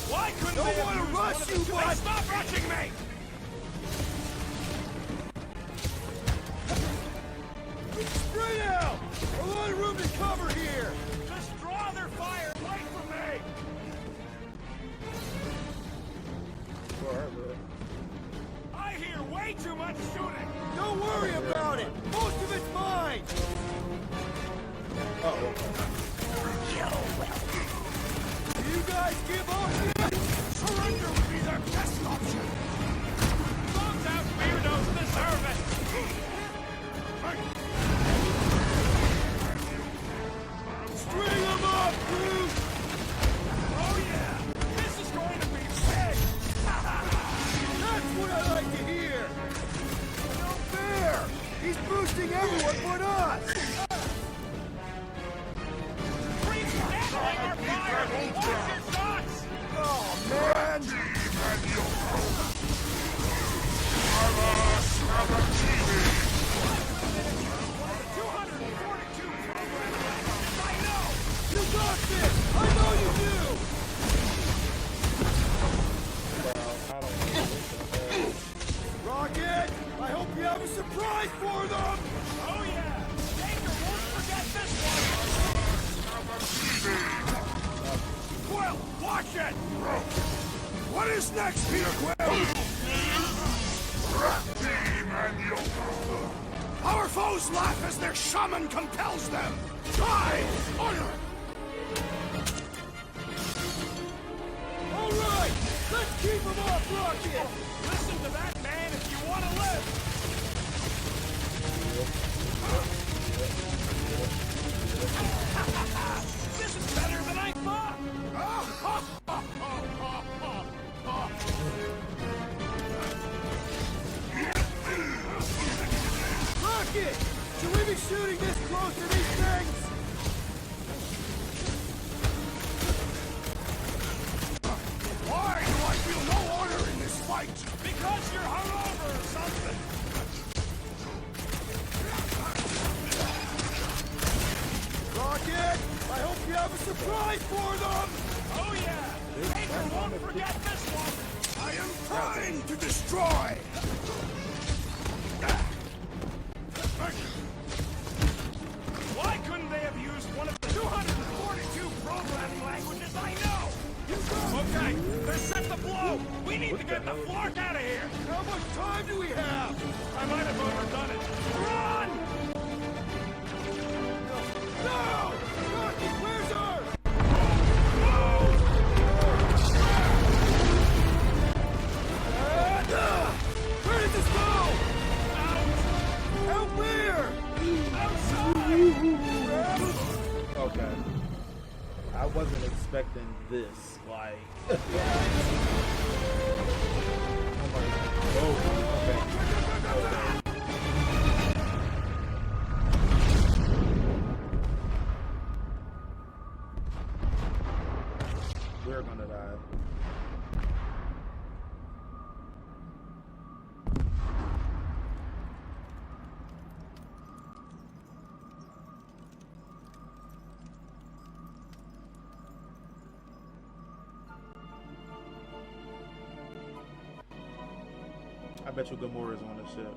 Why couldn't they wanna have used rush one of the you, two- bud. Hey, stop rushing me! Spread out! A lot of room to cover here! Just draw their fire away from me! I hear way too much shooting! Don't worry about it! Most of it's mine! You guys give up! Surrender would be their best option! Bombs out weirdos deserve it! String them up, Groot! Oh yeah! This is going to be big! That's what I like to hear! No fair! He's boosting everyone but us! Freeze handling our fire! Watch your shots! Oh, man! You got this! I know you do! Rocket! I hope you have a surprise for them! Oh yeah! Danger won't forget this one! Quill, watch it! What is next, Peter Quill? Our foes laugh as their shaman compels them! Try! Honor! All right! Let's keep them off, Rocket! Listen to that man if you want to live! This is better than I thought! Rocket! Should we be shooting this close to these things? Baker won't forget this one! I am trying to destroy! Why couldn't they have used one of the 242 programming languages I know? Okay, they're set to blow! We need to get the Flark out of here! How much time do we have? I might have overdone it. Run! No! Rocky, where's her? Where did this go? Out where? Outside! Okay. I wasn't expecting this. Like. Oh my god. Oh, okay. We're gonna die. I bet you Gamora's on the ship.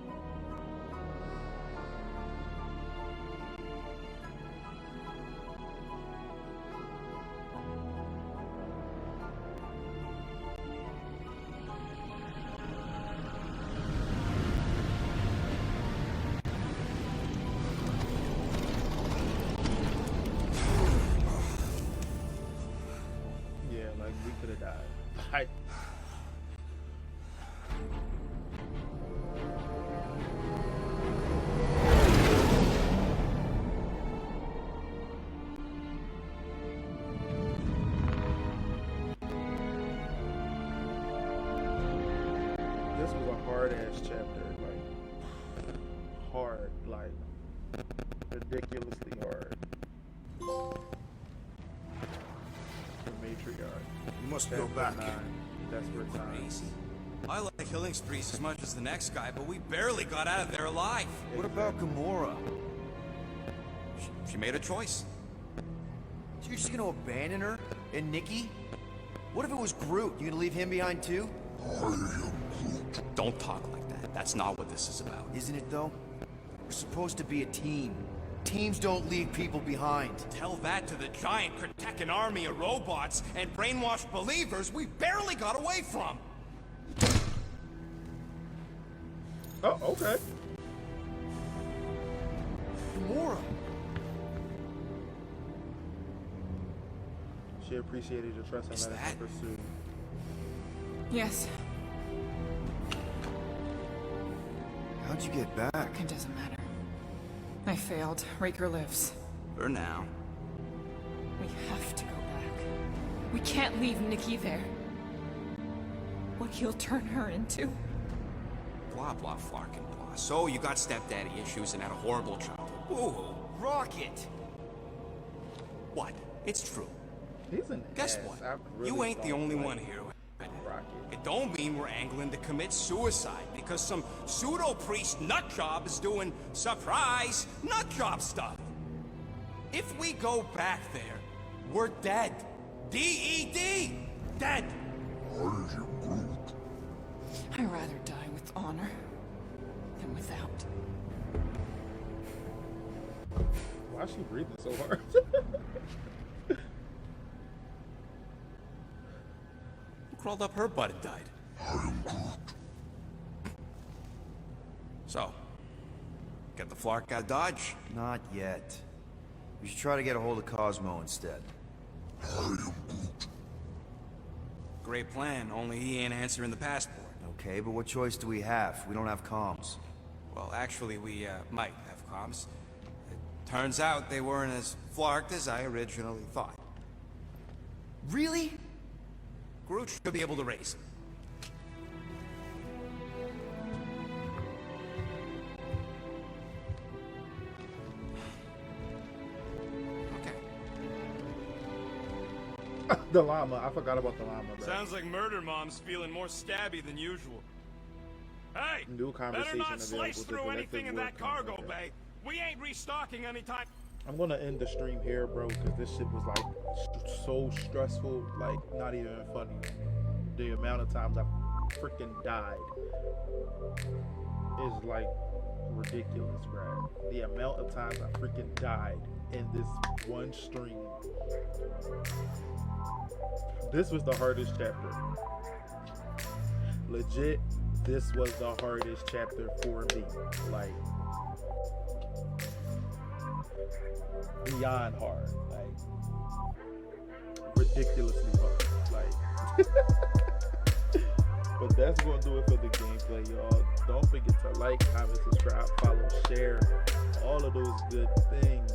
Yeah, like we could have died. This was a hard ass chapter, like hard, like ridiculously hard. The matriarch. You must go back. Desperate times. I like killing sprees as much as the next guy, but we barely got out of there alive. What about Gamora? She made a choice. So you're just gonna abandon her? And Nikki? What if it was Groot? You gonna leave him behind too? Don't talk like that. That's not what this is about. Isn't it though? We're supposed to be a team. Teams don't leave people behind. Tell that to the giant Kratekan army of robots and brainwashed believers we barely got away from. Oh, okay. Gamora. She appreciated your trust and let us pursue. Yes. How'd you get back? It doesn't matter. I failed. Raker lives. For now. We have to go back. We can't leave Nikki there. What he'll turn her into. Blah, blah, flark and blah. So you got stepdaddy issues and had a horrible childhood. Woohoo. Rocket! What? It's true. He's an Guess ass. what? I really You ain't the don't only like one here who had it. Rocket. It don't mean we're angling to commit suicide because some pseudo-priest nutjob is doing surprise nutjob stuff. If we go back there, we're dead. D-E-D! Dead! I'd rather die with honor than without. Why is she breathing so hard? Who crawled up her butt and died? So, get the Flark out of Dodge? Not yet. We should try to get a hold of Cosmo instead. Great plan, only he ain't answering the passport. Okay, but what choice do we have? We don't have comms. Well, actually, we might have comms. It turns out they weren't as flarked as I originally thought. Really? Groot should be able to raise them. The llama. I forgot about the llama. Bro. Sounds like Murder Mom's feeling more stabby than usual. Hey! New Better conversation not slice available to through collective anything in work that cargo content. bay. We ain't restocking anytime. I'm gonna end the stream here, bro, because this shit was like so stressful, like not even funny. The amount of times I freaking died is like ridiculous, bro. The amount of times I freaking died in this one stream. This was the hardest chapter. Legit, this was the hardest chapter for me. Like, beyond hard. Like, ridiculously hard. Like, but that's gonna do it for the gameplay, y'all. Don't forget to like, comment, subscribe, follow, share, all of those good things.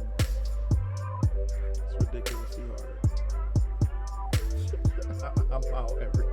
It's ridiculously hard. I'm out, everybody.